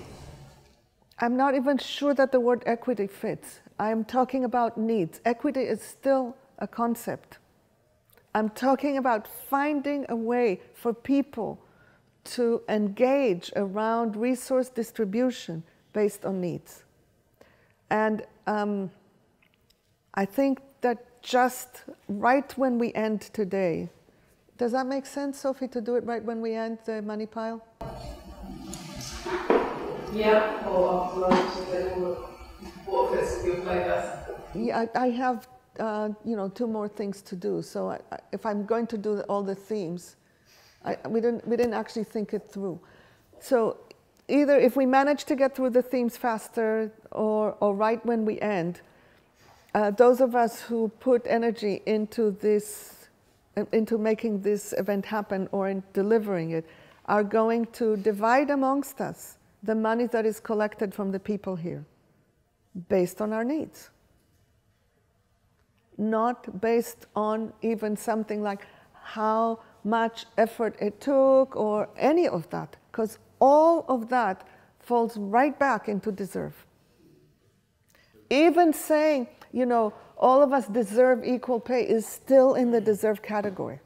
I'm not even sure that the word equity fits. I'm talking about needs. Equity is still a concept. I'm talking about finding a way for people to engage around resource distribution based on needs. And I think that just right when we end today, does that make sense, Sophie, to do it right when we end the money pile? Yeah, or afterwards, what fits your flavors? Yeah, I have 2 more things to do. So if I'm going to do all the themes, we didn't actually think it through. So either if we manage to get through the themes faster, or right when we end, those of us who put energy into this, into making this event happen or in delivering it, are going to divide amongst us the money that is collected from the people here, based on our needs. Not based on even something like how much effort it took or any of that, because all of that falls right back into deserve. Even saying, you know, all of us deserve equal pay is still in the deserve category.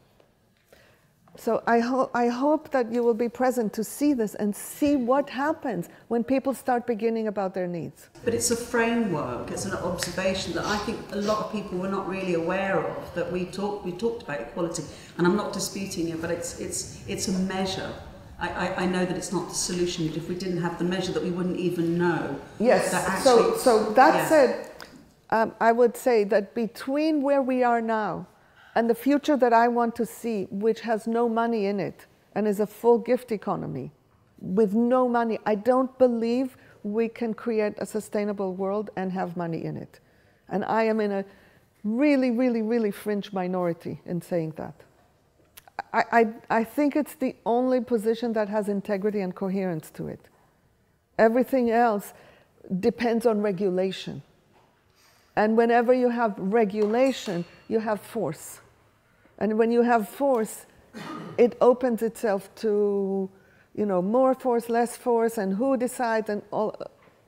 So I hope that you will be present to see this and see what happens when people start beginning about their needs. But it's a framework, it's an observation that I think a lot of people were not really aware of, that we talked about equality, and I'm not disputing it, but it's a measure. I know that it's not the solution, but if we didn't have the measure, that we wouldn't even know. Yes, that actually, so that said, I would say that between where we are now and the future that I want to see, which has no money in it and is a full gift economy with no money, I don't believe we can create a sustainable world and have money in it. And I am in a really, really, really fringe minority in saying that. I think it's the only position that has integrity and coherence to it. Everything else depends on regulation. And whenever you have regulation, you have force. And when you have force, it opens itself to, you know, more force, less force, and who decides, and all.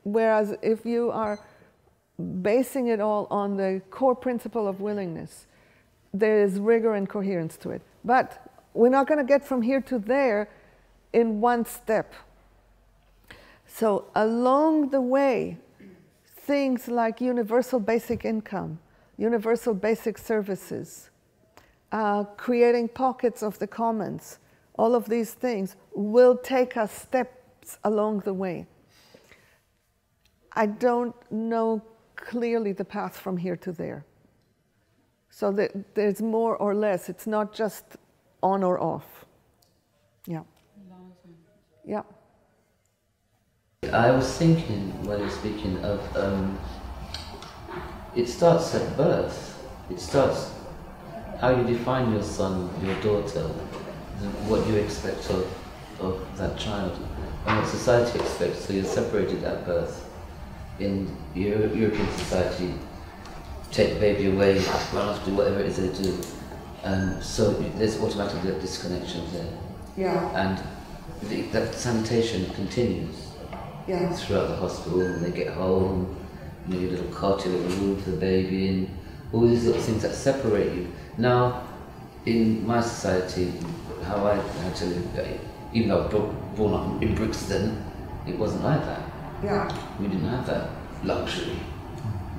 Whereas if you are basing it all on the core principle of willingness, there is rigor and coherence to it. But we're not going to get from here to there in one step. So along the way, things like universal basic income, universal basic services, creating pockets of the commons, all of these things will take us steps along the way. I don't know clearly the path from here to there. So there's more or less. It's not just on or off. Yeah. Yeah. I was thinking when you were speaking of, it starts at birth. It starts how you define your son, your daughter, what you expect of that child, and what society expects. So you're separated at birth. In European society, take the baby away, run off, do whatever it is they do. So there's automatically that disconnection there. Yeah. And that sanitation continues. Yeah. Throughout the hospital, when they get home, you know, your little cot, your little room for the baby, and all these little things that separate you. Now, in my society, how I had to live, even though I was born up in Brixton, it wasn't like that. Yeah. We didn't have that luxury.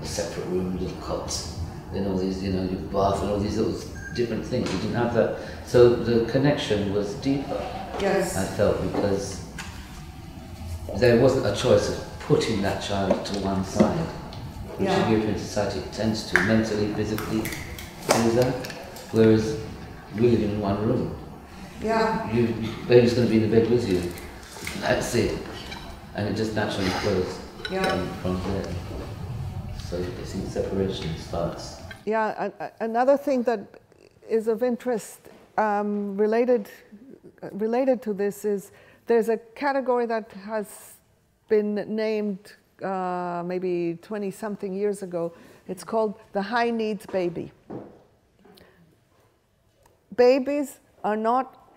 A separate room, little cots, then all these, you know, your bath and all these little different things. We didn't have that. So the connection was deeper. Yes. I felt, because there wasn't a choice of putting that child to one side, which in European society tends to mentally, physically do that. Whereas we live in one room. Yeah. Baby's going to be in the bed with you. That's it. And it just naturally flows from there. So I think separation starts. Yeah, another thing that is of interest related to this is there's a category that has been named maybe 20-something years ago. It's called the high needs baby.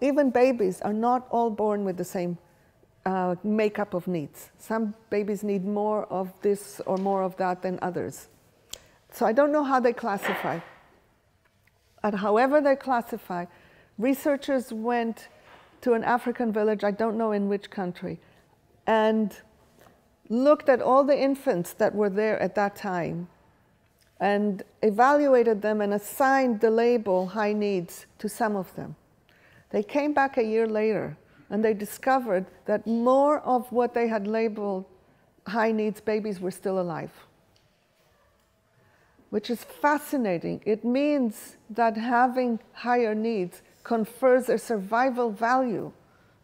Even babies are not all born with the same makeup of needs. Some babies need more of this or more of that than others. So I don't know how they classify. And however they classify, researchers went to an African village, I don't know in which country, and looked at all the infants that were there at that time and evaluated them and assigned the label high needs to some of them. They came back a year later and they discovered that more of what they had labeled high needs babies were still alive, which is fascinating. It means that having higher needs confers a survival value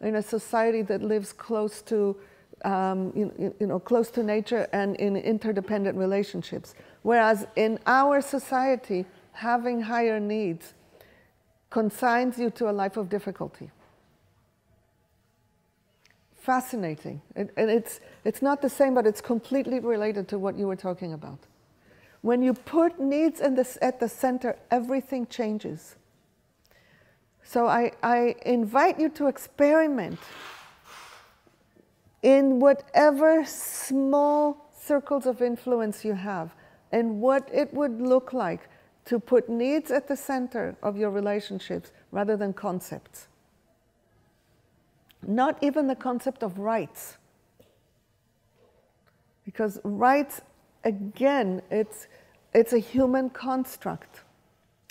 in a society that lives close to, close to nature and in interdependent relationships. Whereas in our society, having higher needs consigns you to a life of difficulty. Fascinating. And it's not the same, but it's completely related to what you were talking about. When you put needs at the center, everything changes. So I invite you to experiment in whatever small circles of influence you have, and what it would look like to put needs at the center of your relationships rather than concepts. Not even the concept of rights. Because rights, again, it's a human construct.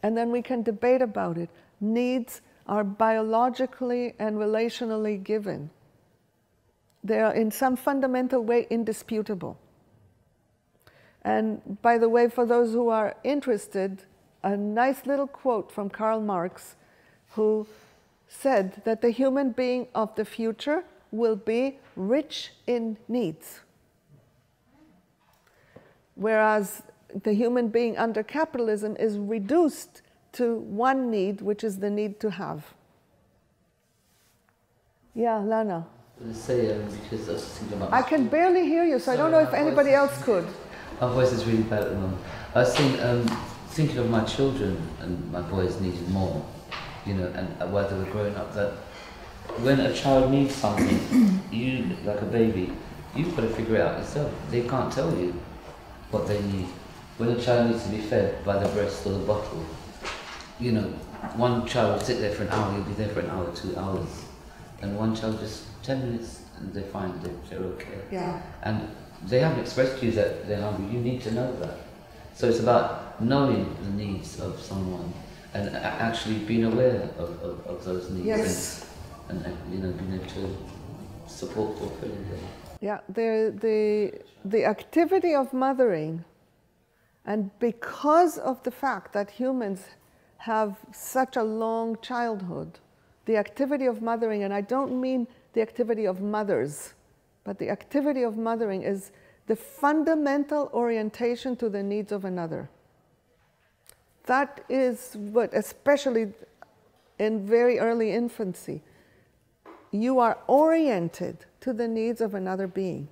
And then we can debate about it. Needs are biologically and relationally given. They are in some fundamental way indisputable. And by the way, for those who are interested, a nice little quote from Karl Marx, who said that the human being of the future will be rich in needs. Whereas the human being under capitalism is reduced to one need, which is the need to have. Yeah, Lana. Because I was thinking about... I can barely hear you, so I don't know if anybody else could. My voice is really bad at the moment. I was thinking of my children, and my boys needed more, you know, and while they were growing up, that when a child needs something, you, like a baby, you've got to figure it out yourself. They can't tell you what they need. When a child needs to be fed by the breast or the bottle, you know, one child will sit there for an hour, you'll be there for an hour, 2 hours. And one child just 10 minutes and they're fine, they're okay. Yeah. And they haven't expressed to you that they're hungry, you need to know that. So it's about knowing the needs of someone and actually being aware of those needs. Yes. And you know, being able to support fulfilling them. Yeah, the activity of mothering, and because of the fact that humans have such a long childhood, the activity of mothering, and I don't mean the activity of mothers, but the activity of mothering is the fundamental orientation to the needs of another. That is what, especially in very early infancy, you are oriented to the needs of another being.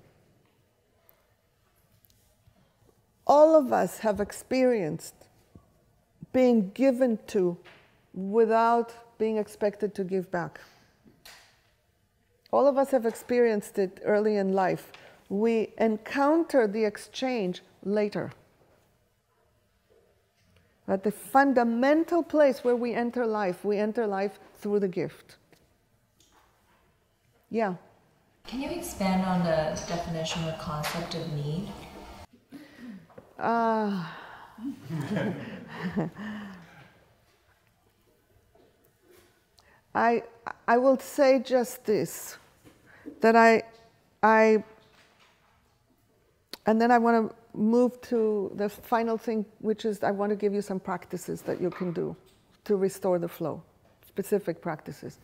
All of us have experienced being given to without being expected to give back. All of us have experienced it early in life. We encounter the exchange later. But the fundamental place where we enter life through the gift. Yeah. Can you expand on the definition or concept of need? I will say just this, that and then I want to move to the final thing, which is I want to give you some practices that you can do to restore the flow, specific practices.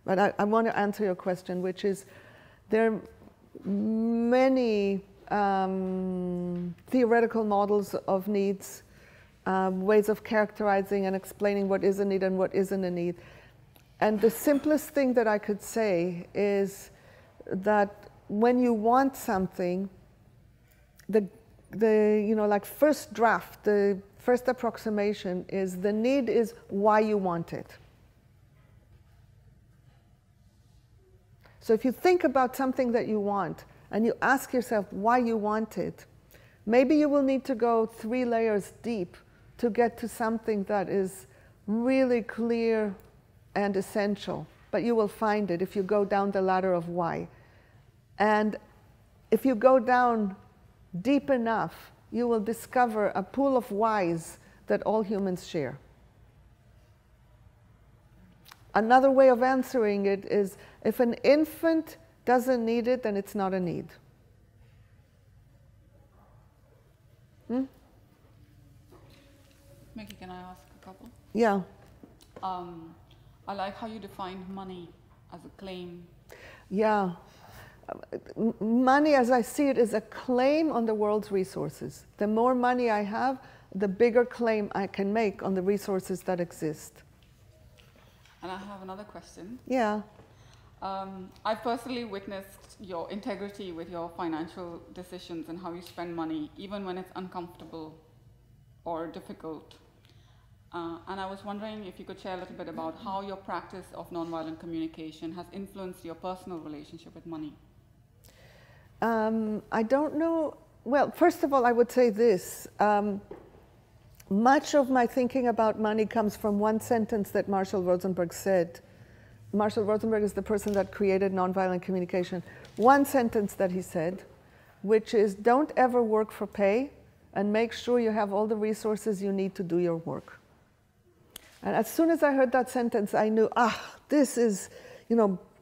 But I want to answer your question, which is there are many theoretical models of needs, ways of characterizing and explaining what is a need and what isn't a need. And the simplest thing that I could say is that when you want something, the like first draft, the first approximation is the need is why you want it. So if you think about something that you want and you ask yourself why you want it, maybe you will need to go 3 layers deep to get to something that is really clear and essential, but you will find it if you go down the ladder of why. And if you go down deep enough, you will discover a pool of whys that all humans share. Another way of answering it is, if an infant doesn't need it, then it's not a need. Miki, can I ask a couple? Yeah. I like how you defined money as a claim. Yeah. Money, as I see it, is a claim on the world's resources. The more money I have, the bigger claim I can make on the resources that exist. And I have another question. Yeah. I've personally witnessed your integrity with your financial decisions and how you spend money, even when it's uncomfortable or difficult. And I was wondering if you could share a little bit about how your practice of nonviolent communication has influenced your personal relationship with money. I don't know. Well, first of all, I would say this. Much of my thinking about money comes from one sentence that Marshall Rosenberg said. Marshall Rosenberg is the person that created nonviolent communication. One sentence that he said, which is, don't ever work for pay, and make sure you have all the resources you need to do your work. And as soon as I heard that sentence, I knew, this is,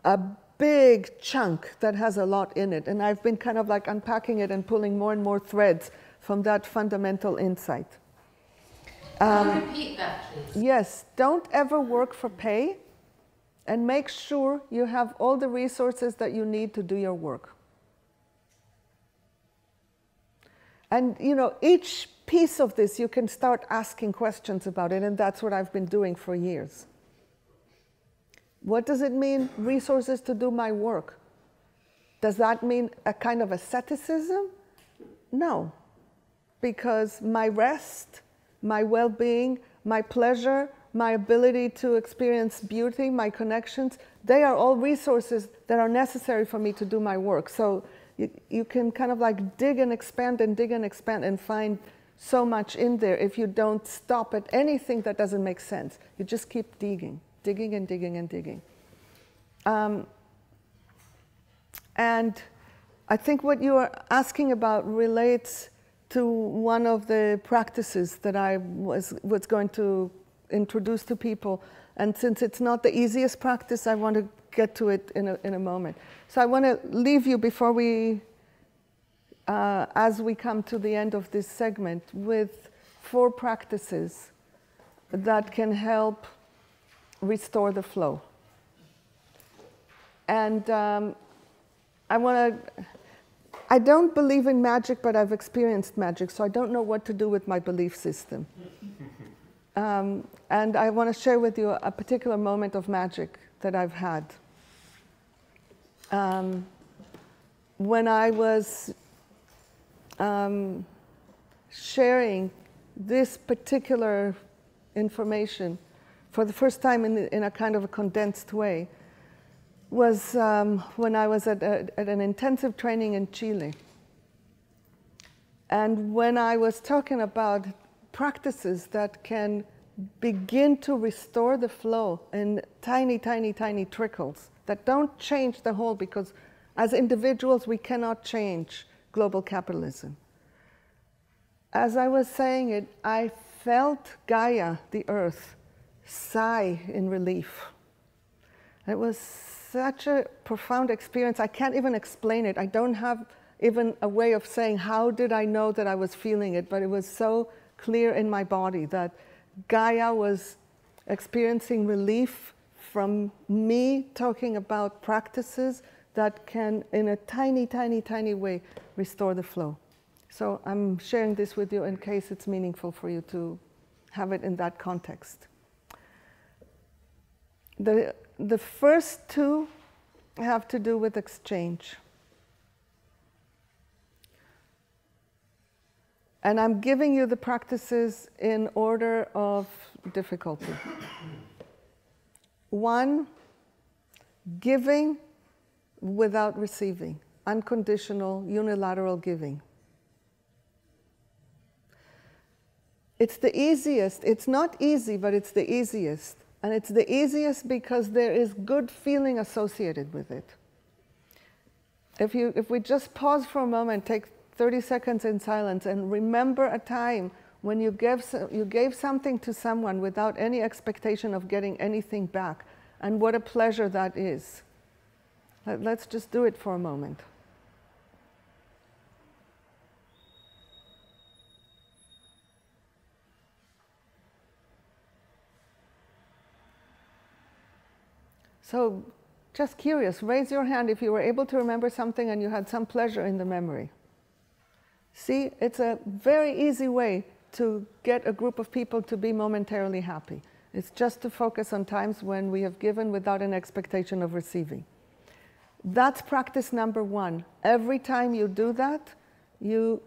a big chunk that has a lot in it. And I've been kind of like unpacking it and pulling more and more threads from that fundamental insight. Can you repeat that, please? Yes, don't ever work for pay, and make sure you have all the resources that you need to do your work. And each piece of this, you can start asking questions about it, and that's what I've been doing for years. What does it mean, resources to do my work? Does that mean a kind of asceticism? No, because my rest, my well-being, my pleasure, my ability to experience beauty, my connections, they are all resources that are necessary for me to do my work. So you can kind of like dig and expand and find so much in there if you don't stop at anything that doesn't make sense. You just keep digging and digging and digging. And I think what you are asking about relates to one of the practices that I was going to introduce to people. And since it's not the easiest practice, I want to get to it in a moment. So I want to leave you before we, as we come to the end of this segment, with 4 practices that can help restore the flow. And I don't believe in magic, but I've experienced magic, so I don't know what to do with my belief system. And I want to share with you a particular moment of magic that I've had. When I was sharing this particular information for the first time in a kind of a condensed way, was when I was at an intensive training in Chile. And when I was talking about practices that can begin to restore the flow in tiny, tiny, tiny trickles that don't change the whole, because as individuals we cannot change global capitalism. As I was saying it, I felt Gaia, the earth, sigh in relief. It was such a profound experience. I can't even explain it. I don't have even a way of saying how did I know that I was feeling it, but it was so clear in my body that Gaia was experiencing relief from me talking about practices that can, in a tiny, tiny, tiny way, restore the flow. So I'm sharing this with you in case it's meaningful for you to have it in that context. The first 2 have to do with exchange. And I'm giving you the practices in order of difficulty. 1, giving without receiving, unconditional, unilateral giving. It's the easiest. It's not easy, but it's the easiest. And it's the easiest because there is good feeling associated with it. If we just pause for a moment, take 30 seconds in silence and remember a time when you gave something to someone without any expectation of getting anything back, and what a pleasure that is. Let's just do it for a moment. So, just curious, raise your hand if you were able to remember something and you had some pleasure in the memory. See, it's a very easy way to get a group of people to be momentarily happy. It's just to focus on times when we have given without an expectation of receiving. That's practice number 1. Every time you do that, you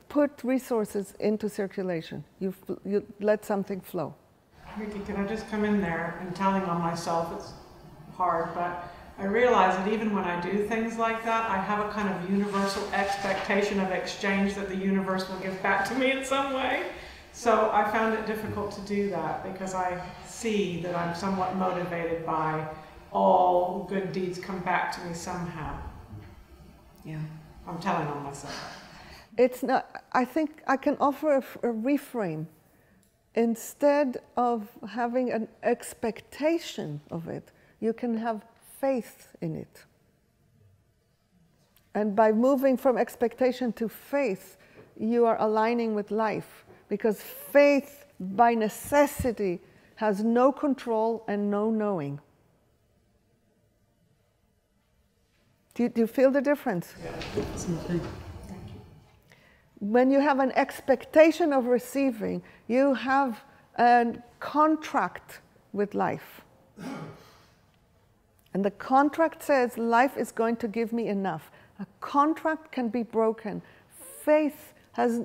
put resources into circulation. You let something flow. Miki, can I just come in there and telling on myself? It's hard, but I realize that even when I do things like that, I have a kind of universal expectation of exchange that the universe will give back to me in some way. So I found it difficult to do that because I see that I'm somewhat motivated by all good deeds come back to me somehow. Yeah. I'm telling on myself. It's not, I think I can offer a reframe. Instead of having an expectation of it, you can have faith in it. And by moving from expectation to faith, you are aligning with life, because faith by necessity has no control and no knowing. Do you feel the difference? Yeah. Thank you. When you have an expectation of receiving, you have a contract with life. And the contract says life is going to give me enough. A contract can be broken. Faith has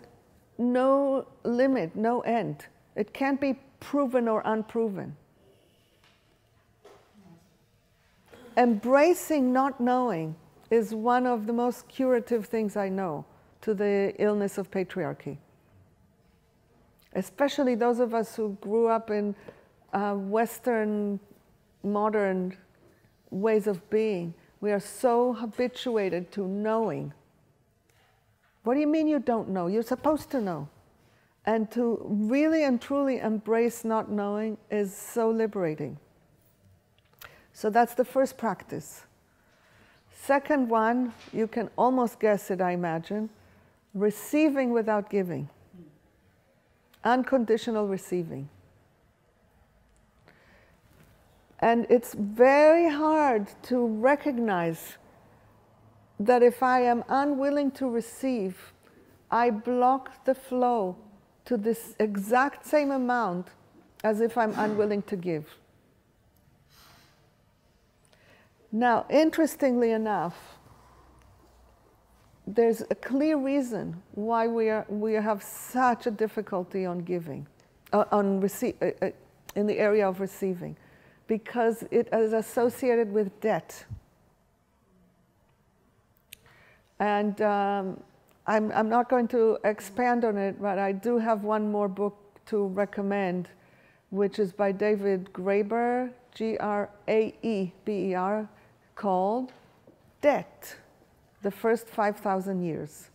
no limit, no end. It can't be proven or unproven. Embracing not knowing is one of the most curative things I know to the illness of patriarchy. Especially those of us who grew up in Western, modern ways of being. We are so habituated to knowing. What do you mean you don't know? You're supposed to know. And to really and truly embrace not knowing is so liberating. So that's the first practice. Second one, you can almost guess it, I imagine, receiving without giving. Unconditional receiving. And it's very hard to recognize that if I am unwilling to receive, I block the flow to this exact same amount as if I'm unwilling to give. Now, interestingly enough, there's a clear reason why we have such a difficulty on giving, in the area of receiving, because it is associated with debt. And I'm not going to expand on it, but I do have one more book to recommend, which is by David Graeber, Graeber, called Debt, the First 5,000 Years,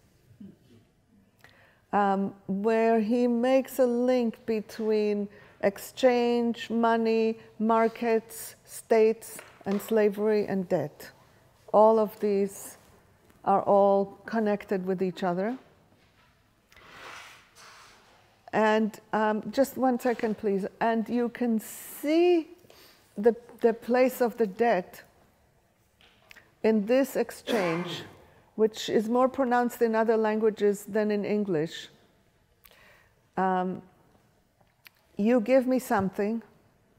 where he makes a link between exchange, money, markets, states, and slavery and debt. All of these are all connected with each other. And just 1 second, please. And you can see the place of the debt in this exchange, which is more pronounced in other languages than in English. You give me something,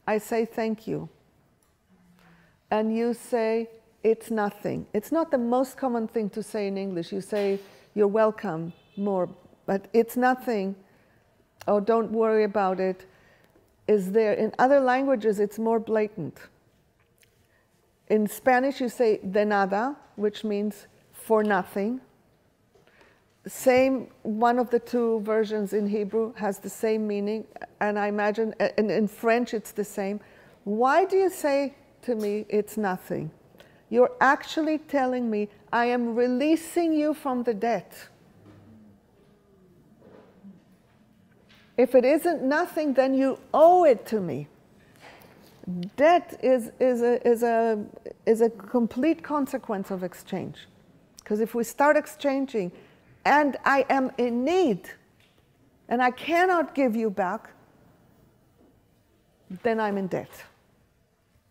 I say thank you. And you say, it's nothing. It's not the most common thing to say in English. You say, you're welcome more, but it's nothing, oh, don't worry about it, is there. In other languages, it's more blatant. In Spanish, you say de nada, which means for nothing. Same, one of the two versions in Hebrew has the same meaning, and I imagine in French it's the same. Why do you say to me, it's nothing? You're actually telling me, I am releasing you from the debt. If it isn't nothing, then you owe it to me. Debt is a complete consequence of exchange. Because if we start exchanging, and I am in need, and I cannot give you back, then I'm in debt.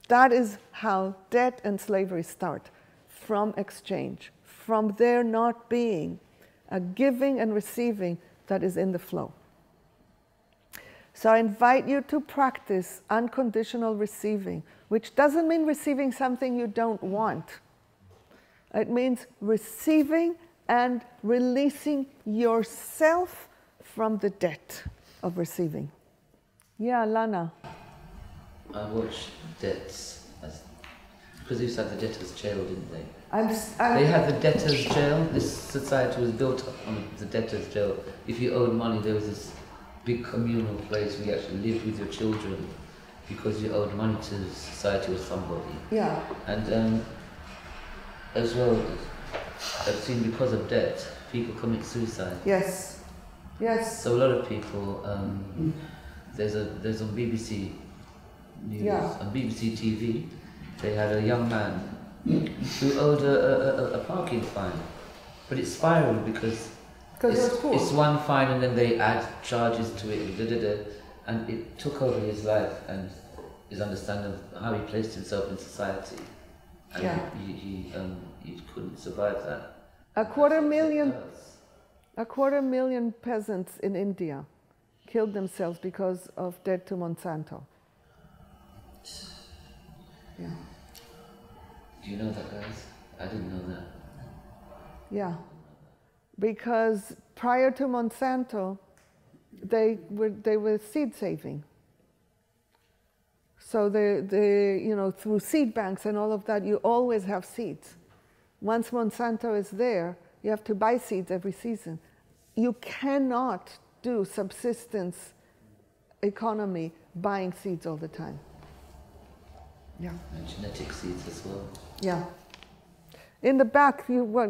That is how debt and slavery start, from exchange, from there not being a giving and receiving that is in the flow. So I invite you to practice unconditional receiving, which doesn't mean receiving something you don't want. It means receiving and releasing yourself from the debt of receiving. Yeah, Lana. I watch debts as because they used to have the debtor's jail, didn't they? They had the debtor's jail. This society was built on the debtor's jail. If you owed money, there was this big communal place where you actually lived with your children because you owed money to society or somebody. Yeah. And as well, I've seen because of debt, people commit suicide. Yes. Yes. So a lot of people, there's on BBC News, on BBC TV, they had a young man who owed a parking fine, but it spiraled because it's one fine and then they add charges to it, and it took over his life and his understanding of how he placed himself in society, and he couldn't survive that. A quarter million peasants in India killed themselves because of debt to Monsanto. Yeah. Do you know that, guys? I didn't know that. Yeah. Because prior to Monsanto, they were seed saving. So through seed banks and all of that, you always have seeds. Once Monsanto is there, you have to buy seeds every season. You cannot do subsistence economy buying seeds all the time. Yeah. And genetic seeds as well. Yeah. In the back,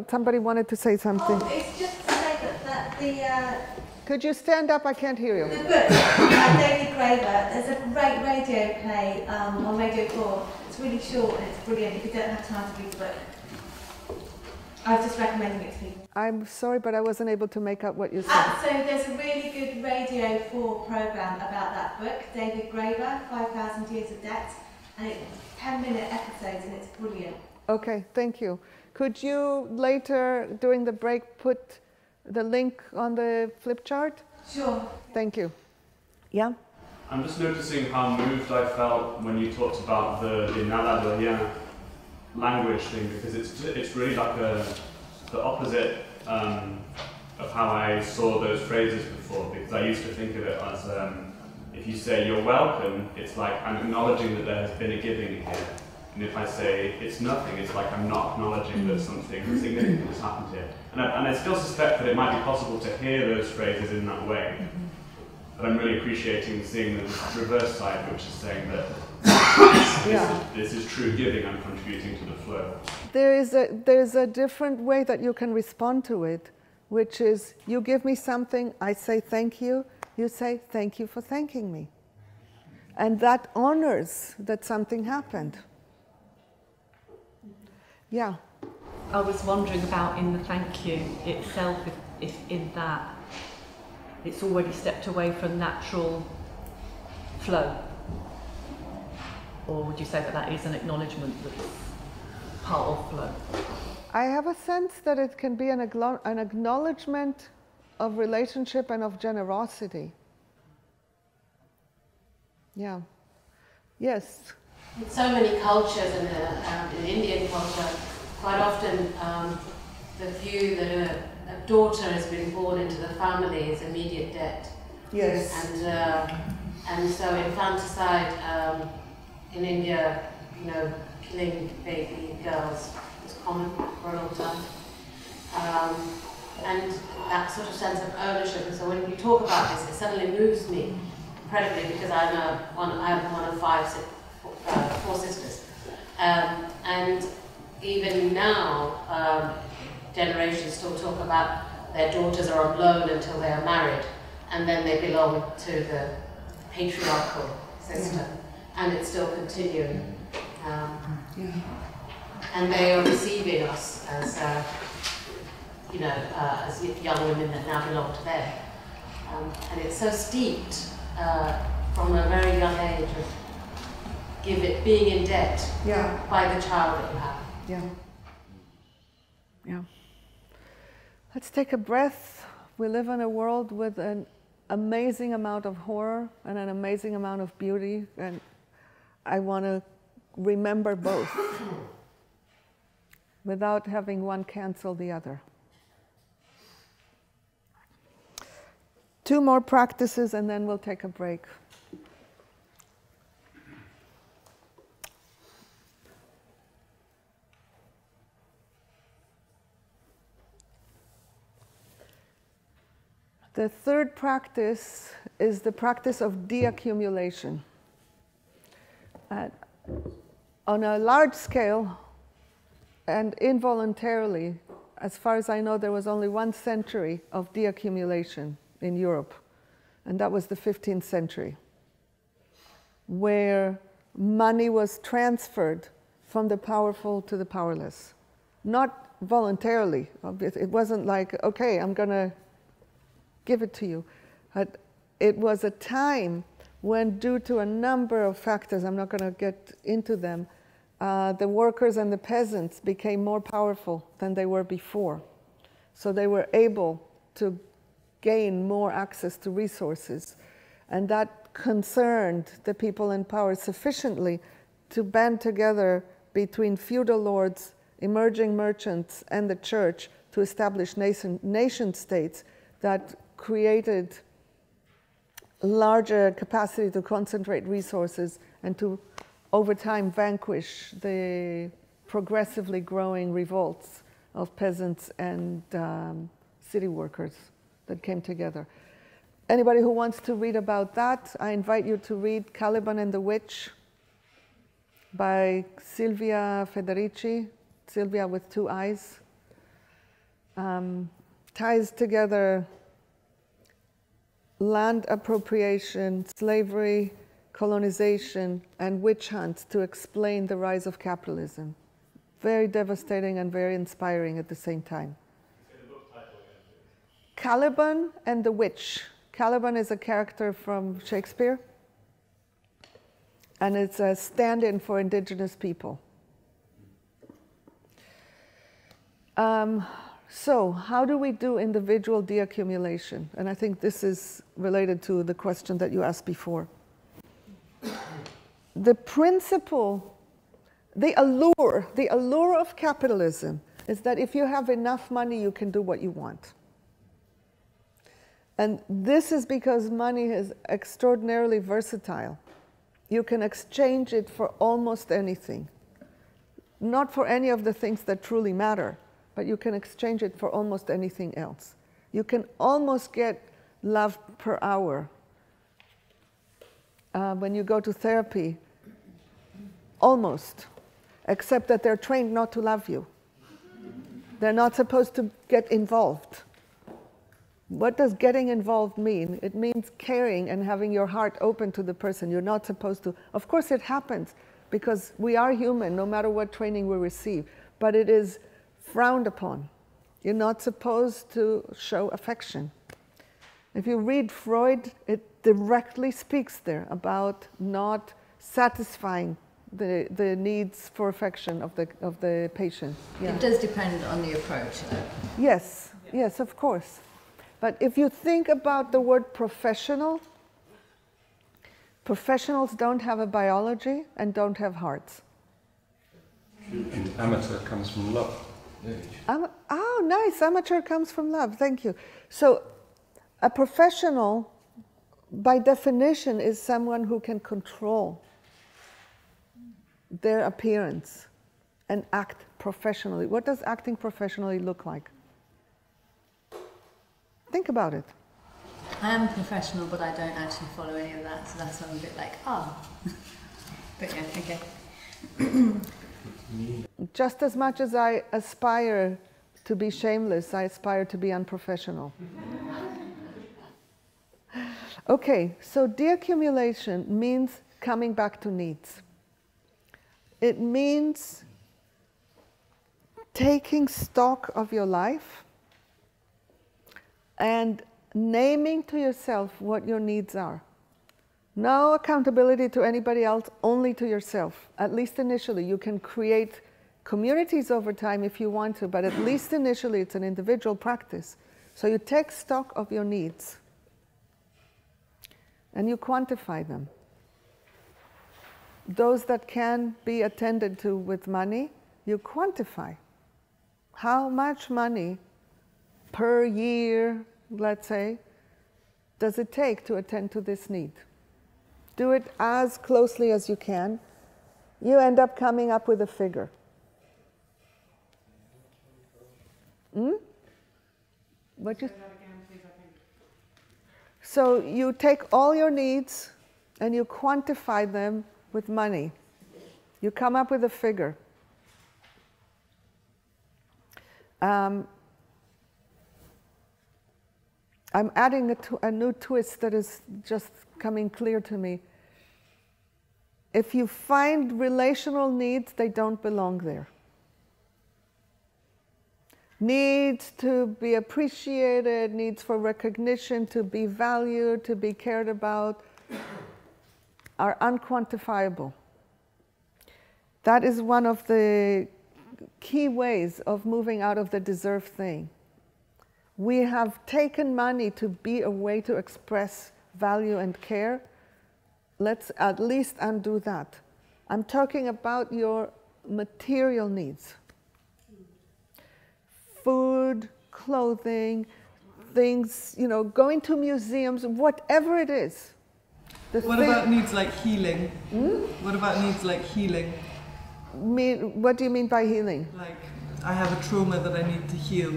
somebody wanted to say something. Oh, it's just to say that the... Could you stand up? I can't hear you. The book, David Graeber, there's a great radio play on Radio 4. It's really short and it's brilliant if you don't have time to read the book. I was just recommending it to people. I'm sorry, but I wasn't able to make out what you said. So there's a really good Radio 4 programme about that book, David Graeber, 5,000 Years of Debt, and it's 10-minute episodes and it's brilliant. Okay, thank you. Could you later, during the break, put the link on the flip chart? Sure. Thank you. Yeah? I'm just noticing how moved I felt when you talked about the nada de rien language thing, because it's really like the opposite of how I saw those phrases before, because I used to think of it as if you say you're welcome, it's like I'm acknowledging that there has been a giving here. And if I say it's nothing, it's like I'm not acknowledging that something significant has happened here. And I still suspect that it might be possible to hear those phrases in that way. But I'm really appreciating seeing the reverse side, which is saying that this is true giving, I'm contributing to the flow. There's a different way that you can respond to it, which is you give me something, I say thank you, you say thank you for thanking me. And that honors that something happened. Yeah. I was wondering about in the thank you itself, if in that it's already stepped away from natural flow. Or would you say that that is an acknowledgement that's part of flow? I have a sense that it can be an acknowledgement of relationship and of generosity. Yeah. Yes. In so many cultures, in Indian culture, quite often the view that a daughter has been born into the family is immediate debt. Yes. And so infanticide in India, killing baby girls was common for a long time. And that sort of sense of ownership. And so when you talk about this, it suddenly moves me incredibly, because I am one of four sisters. And even now, generations still talk about their daughters are on loan until they are married, and then they belong to the patriarchal system, and it's still continuing. And they are receiving us as, as young women that now belong to them. And it's so steeped from a very young age of being in debt by the child that you have. Yeah. Yeah. Let's take a breath. We live in a world with an amazing amount of horror and an amazing amount of beauty, and I want to remember both without having one cancel the other. 2 more practices and then we'll take a break. The third practice is the practice of deaccumulation. On a large scale and involuntarily, as far as I know, there was only 1 century of deaccumulation in Europe, and that was the 15th century, where money was transferred from the powerful to the powerless. Not voluntarily. It wasn't like, okay, I'm going to give it to you. But it was a time when, due to a number of factors, I'm not going to get into them, the workers and the peasants became more powerful than they were before. So they were able to gain more access to resources. And that concerned the people in power sufficiently to band together between feudal lords, emerging merchants, and the church to establish nation states that created larger capacity to concentrate resources and to, over time, vanquish the progressively growing revolts of peasants and city workers that came together. Anybody who wants to read about that, I invite you to read Caliban and the Witch by Silvia Federici, Silvia with 2 eyes. Ties together land appropriation, slavery, colonization, and witch hunts to explain the rise of capitalism. Very devastating and very inspiring at the same time. Caliban and the Witch. Caliban is a character from Shakespeare, and it's a stand-in for indigenous people. So how do we do individual deaccumulation? And I think this is related to the question that you asked before. The principle, the allure of capitalism is that if you have enough money, you can do what you want. And this is because money is extraordinarily versatile. You can exchange it for almost anything. Not for any of the things that truly matter, but you can exchange it for almost anything else. You can almost get love per hour. When you go to therapy, almost, except that they're trained not to love you. They're not supposed to get involved. What does getting involved mean? It means caring and having your heart open to the person. You're not supposed to. Of course it happens, because we are human, no matter what training we receive. But it is frowned upon. You're not supposed to show affection. If you read Freud, it directly speaks there about not satisfying the needs for affection of the patient. Yeah. It does depend on the approach, though. Yes, yes, of course. But if you think about the word professional, professionals don't have a biology and don't have hearts. And amateur comes from love. Oh, nice. Amateur comes from love. Thank you. So a professional, by definition, is someone who can control their appearance and act professionally. What does acting professionally look like? Think about it. I am professional, but I don't actually follow any of that, so that's why I'm a bit like, But yeah, okay. Just as much as I aspire to be shameless, I aspire to be unprofessional. Okay, so deaccumulation means coming back to needs. It means taking stock of your life and naming to yourself what your needs are. No accountability to anybody else, only to yourself. At least initially. You can create communities over time if you want to, but at least initially it's an individual practice. So you take stock of your needs and you quantify them. Those that can be attended to with money, you quantify. How much money per year, let's say, does it take to attend to this need? Do it as closely as you can. You end up coming up with a figure. What you? So you take all your needs and you quantify them with money. You come up with a figure. I'm adding a new twist that is just coming clear to me. If you find relational needs, they don't belong there. Needs to be appreciated, needs for recognition, to be valued, to be cared about, are unquantifiable. That is one of the key ways of moving out of the deserve thing. We have taken money to be a way to express value and care. Let's at least undo that. I'm talking about your material needs. Food, clothing, things, you know, going to museums, whatever it is. What about needs like healing? What about needs like healing? What do you mean by healing? Like, I have a trauma that I need to heal.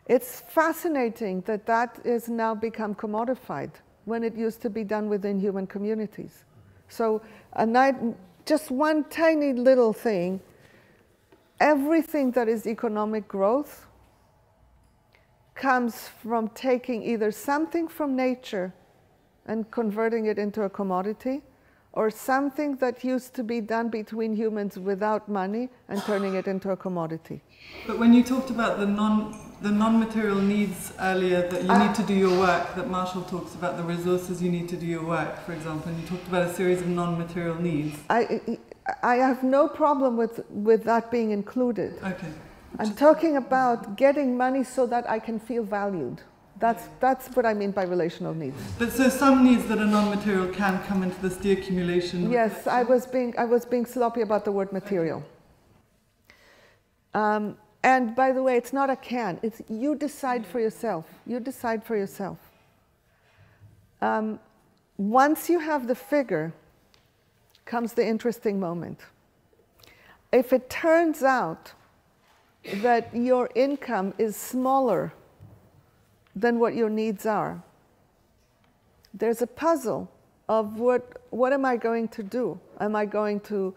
It's fascinating that that has now become commodified when it used to be done within human communities. So just one tiny little thing, everything that is economic growth comes from taking either something from nature and converting it into a commodity, or something that used to be done between humans without money and turning it into a commodity. But when you talked about the non-material needs earlier, that you need to do your work, that Marshall talks about the resources you need to do your work, for example, and you talked about a series of non-material needs. I have no problem with that being included. Okay. I'm talking about getting money so that I can feel valued. That's what I mean by relational needs. But so some needs that are non-material can come into this deaccumulation. Yes, I was being sloppy about the word material. And by the way, it's not a can. It's you decide for yourself. You decide for yourself. Once you have the figure, comes the interesting moment. If it turns out that your income is smaller than what your needs are, there's a puzzle of what am I going to do? Am I going to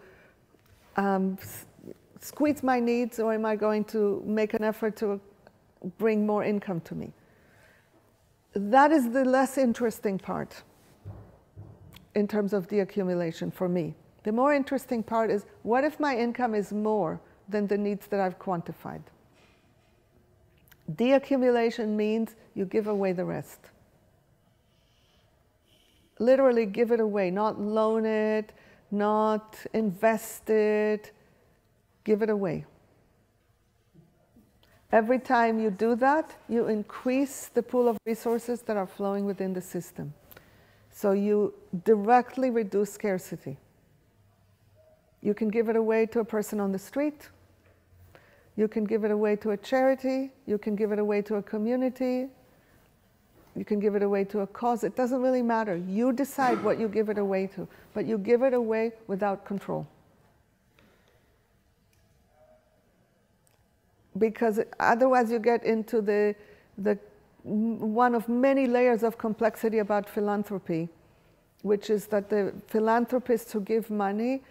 squeeze my needs, or am I going to make an effort to bring more income to me? That is the less interesting part in terms of deaccumulation for me. The more interesting part is, what if my income is more than the needs that I've quantified? Deaccumulation means you give away the rest. Literally give it away, not loan it, not invest it, give it away. Every time you do that, you increase the pool of resources that are flowing within the system. So you directly reduce scarcity. You can give it away to a person on the street. You can give it away to a charity. You can give it away to a community. You can give it away to a cause. It doesn't really matter. You decide what you give it away to, but you give it away without control. Because otherwise you get into the one of many layers of complexity about philanthropy, which is that the philanthropists who give money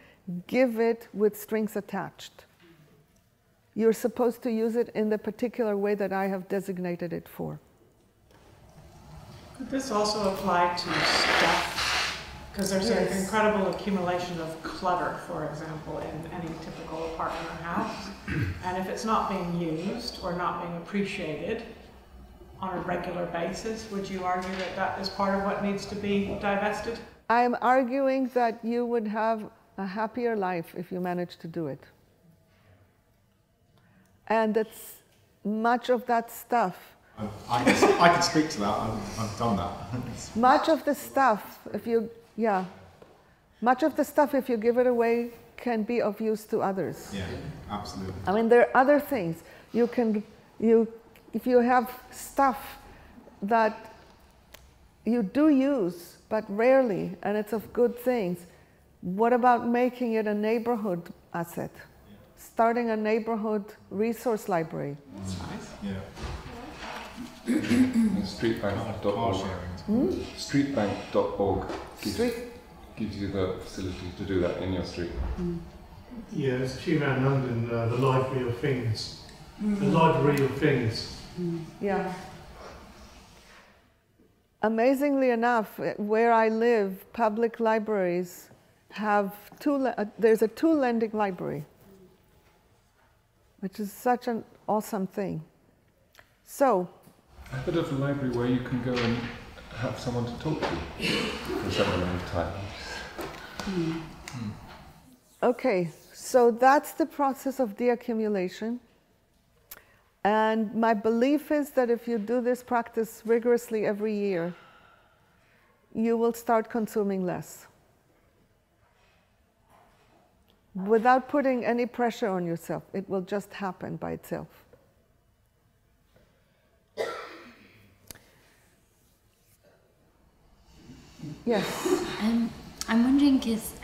give it with strings attached. You're supposed to use it in the particular way that I have designated it for. Could this also apply to stuff? Because there's an incredible accumulation of clutter, for example, in any typical apartment or house. And if it's not being used or not being appreciated on a regular basis, would you argue that that is part of what needs to be divested? I am arguing that you would have a happier life if you managed to do it. And that's much of that stuff. I can speak to that. I've done that. Much of the stuff, much of the stuff, if you give it away, can be of use to others. Yeah, absolutely. I mean, there are other things. If you have stuff that you do use, but rarely, and it's of good things, what about making it a neighborhood asset? Starting a neighborhood resource library. That's nice. Yeah. Streetbank.org. Streetbank.org gives you the facility to do that in your street. Yeah, there's a few around London, the Library of Things. The Library of Things. Yeah. Amazingly enough, where I live, public libraries have there's a tool lending library, which is such an awesome thing. So, a bit of a library where you can go and have someone to talk to for a certain amount of time. Okay, so that's the process of deaccumulation. And my belief is that if you do this practice rigorously every year, you will start consuming less. Without putting any pressure on yourself, it will just happen by itself. Yes? I'm wondering because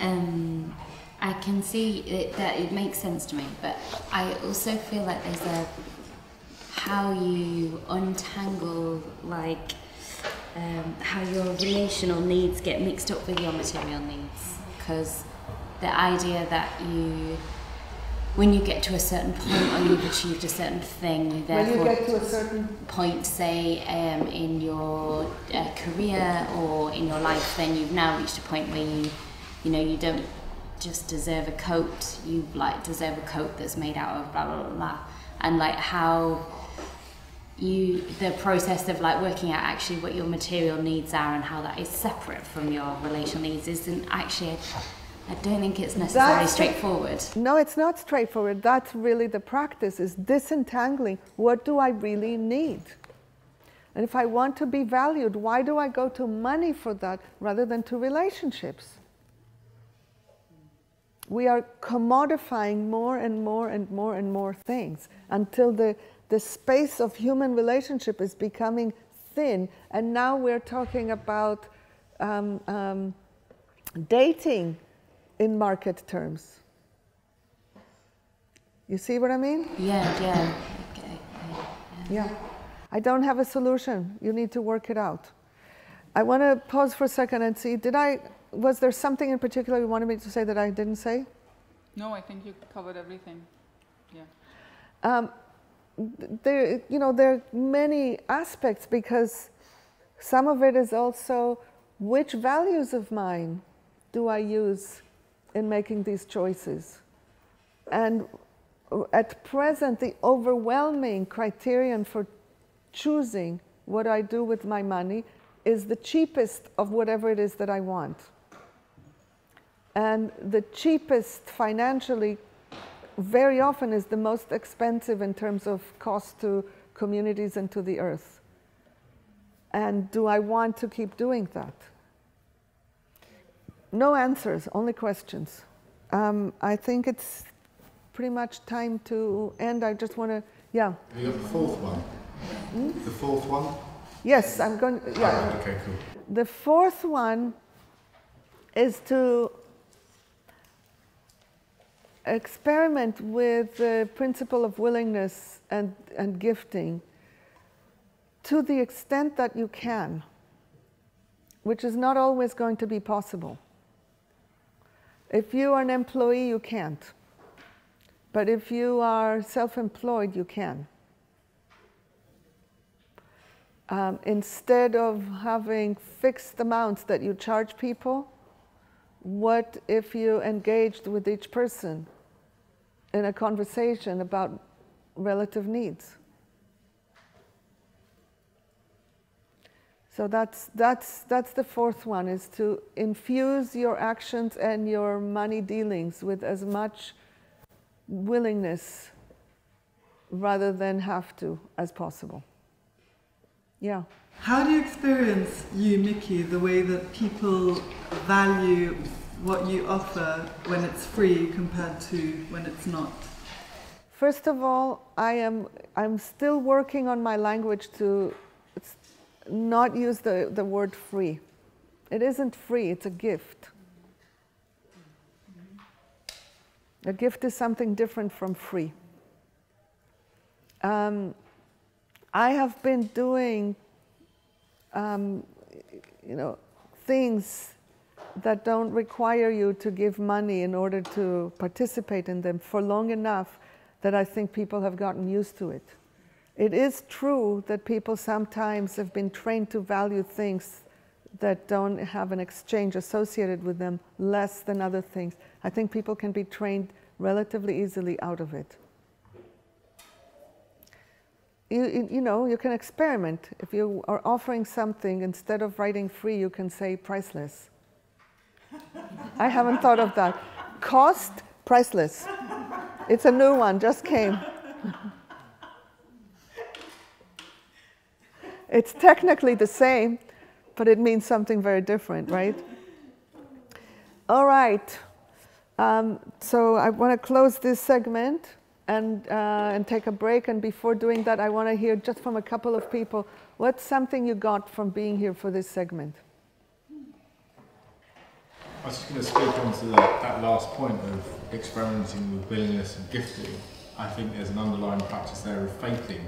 I can see that it makes sense to me, but I also feel like there's how you untangle like how your relational needs get mixed up with your material needs, because the idea that when you get to a certain point or you've achieved a certain thing, you therefore when you get to a certain point, say in your career or in your life, then you've now reached a point where you don't just deserve a coat, you like deserve a coat that's made out of blah blah blah, blah. And like how the process of like working out actually what your material needs are and how that is separate from your relational needs isn't actually, I don't think it's necessarily straightforward. No, it's not straightforward. That's really the practice, is disentangling what do I really need. And if I want to be valued, why do I go to money for that rather than to relationships? We are commodifying more and more and more and more things until the space of human relationship is becoming thin. And now we're talking about dating in market terms. You see what I mean? Yeah. Okay. Yeah. I don't have a solution. You need to work it out. I want to pause for a second and see, was there something in particular you wanted me to say that I didn't say? No, I think you covered everything. Yeah. There are many aspects, because some of it is also which values of mine do I use in making these choices. And at present, the overwhelming criterion for choosing what I do with my money is the cheapest of whatever it is that I want. And the cheapest financially very often is the most expensive in terms of cost to communities and to the earth. And do I want to keep doing that? No answers, only questions. I think it's pretty much time to end. I just want to, yeah. You have the fourth one? The fourth one? Yes, I'm going, yeah. Oh, okay, cool. The fourth one is to experiment with the principle of willingness and gifting to the extent that you can, which is not always going to be possible. If you are an employee, you can't. But if you are self-employed, you can. Instead of having fixed amounts that you charge people, what if you engaged with each person in a conversation about relative needs? So that's the fourth one, is to infuse your actions and your money dealings with as much willingness rather than have to as possible. Yeah. How do you experience, Miki, the way that people value what you offer when it's free compared to when it's not? First of all, I'm still working on my language to not use the word free. It isn't free, it's a gift. A gift is something different from free. I have been doing things that don't require you to give money in order to participate in them for long enough that I think people have gotten used to it. It is true that people sometimes have been trained to value things that don't have an exchange associated with them less than other things. I think people can be trained relatively easily out of it. You can experiment. If you are offering something, instead of writing free, you can say priceless. I haven't thought of that. Cost, priceless. It's a new one, just came. It's technically the same, but it means something very different, right? All right. So I want to close this segment and take a break. And before doing that, I want to hear just from a couple of people, what's something you got from being here for this segment? I was just going to speak on to that last point of experimenting with willingness and gifting. I think there's an underlying practice there of faithing.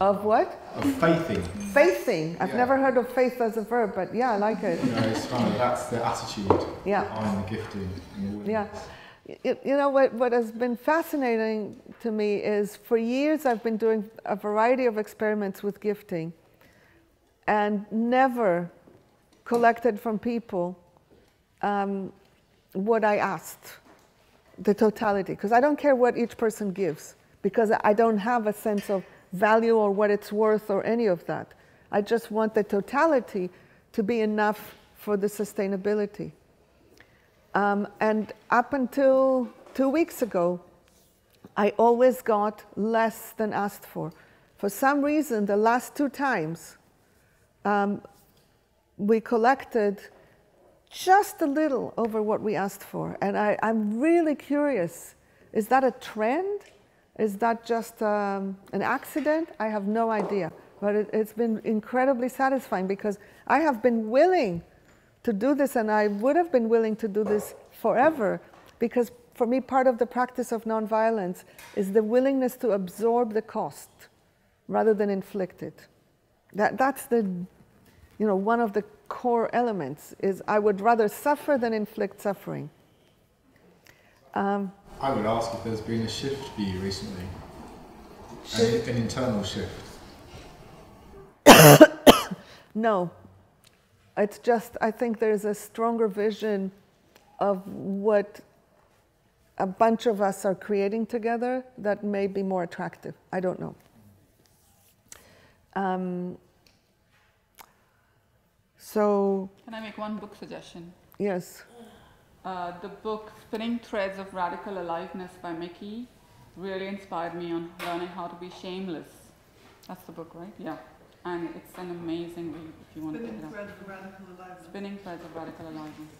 Of what? Of faithing. Faithing. I've never heard of faith as a verb, but yeah, I like it. It's kind of, that's the attitude behind the gifting. And the what has been fascinating to me is for years I've been doing a variety of experiments with gifting and never collected from people what I asked, the totality, because I don't care what each person gives, because I don't have a sense of value or what it's worth or any of that. I just want the totality to be enough for the sustainability. And up until 2 weeks ago, I always got less than asked for. For some reason, the last 2 times, we collected just a little over what we asked for. And I'm really curious, is that a trend? Is that just an accident? I have no idea. But it's been incredibly satisfying because I have been willing to do this, and I would have been willing to do this forever, because for me, part of the practice of nonviolence is the willingness to absorb the cost rather than inflict it. That's the, one of the core elements is I would rather suffer than inflict suffering. I would ask if there's been a shift for you recently, an internal shift. No. It's just, I think there's a stronger vision of what a bunch of us are creating together that may be more attractive. I don't know. So... Can I make one book suggestion? Yes. The book Spinning Threads of Radical Aliveness by Miki really inspired me on learning how to be shameless. That's the book, right? Yeah. And it's an amazing read if you want to pick it up. Spinning Threads of Radical Aliveness. Spinning Threads of Radical Aliveness.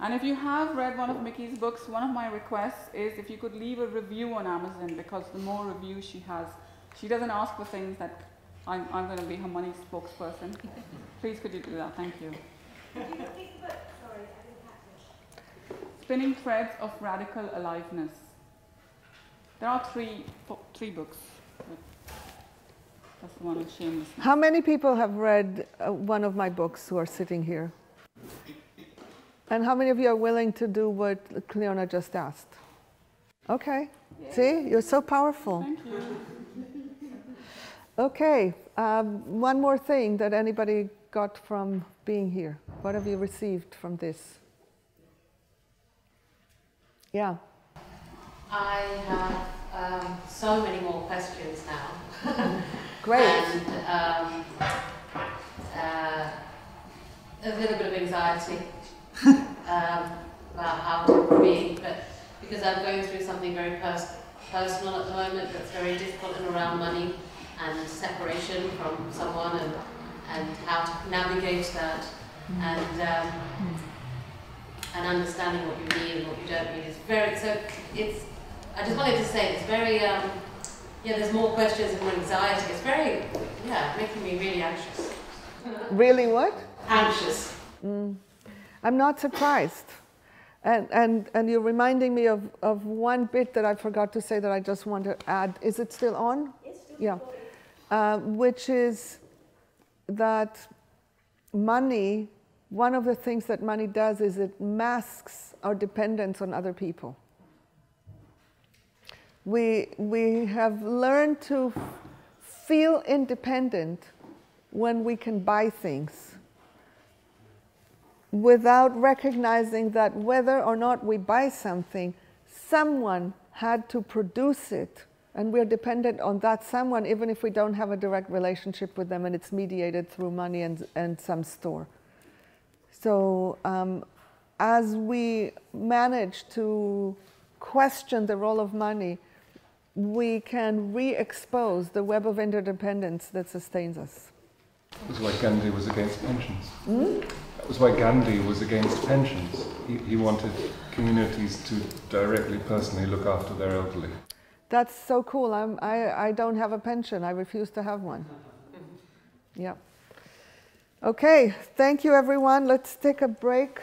And if you have read one of Miki's books, one of my requests is if you could leave a review on Amazon, because the more reviews she has, she doesn't ask for things that I'm going to be her money spokesperson. Please could you do that? Thank you. Spinning Threads of Radical Aliveness. There are three books. That's the one with shamelessness. How many people have read one of my books who are sitting here? And how many of you are willing to do what Cleona just asked? Okay. Yay. See, you're so powerful. Thank you. Okay, one more thing that anybody got from being here. What have you received from this? Yeah. I have so many more questions now. Great. And a little bit of anxiety about how to be, but because I'm going through something very personal at the moment that's very difficult and around money and separation from someone and how to navigate that and understanding what you need and what you don't need is very, so it's, I just wanted to say it's very, there's more questions and more anxiety. It's very, making me really anxious. Really what? Anxious. I'm not surprised. And you're reminding me of one bit that I forgot to say that I just want to add. Is it still on? It's still recording. Which is that money, one of the things that money does is it masks our dependence on other people. We have learned to feel independent when we can buy things, without recognizing that whether or not we buy something, someone had to produce it, and we're dependent on that someone even if we don't have a direct relationship with them and it's mediated through money and some store. So as we manage to question the role of money, we can re-expose the web of interdependence that sustains us. That was why Gandhi was against pensions. That was why Gandhi was against pensions. He wanted communities to directly, personally look after their elderly. That's so cool. I don't have a pension. I refuse to have one. Yeah. Okay, thank you everyone. Let's take a break.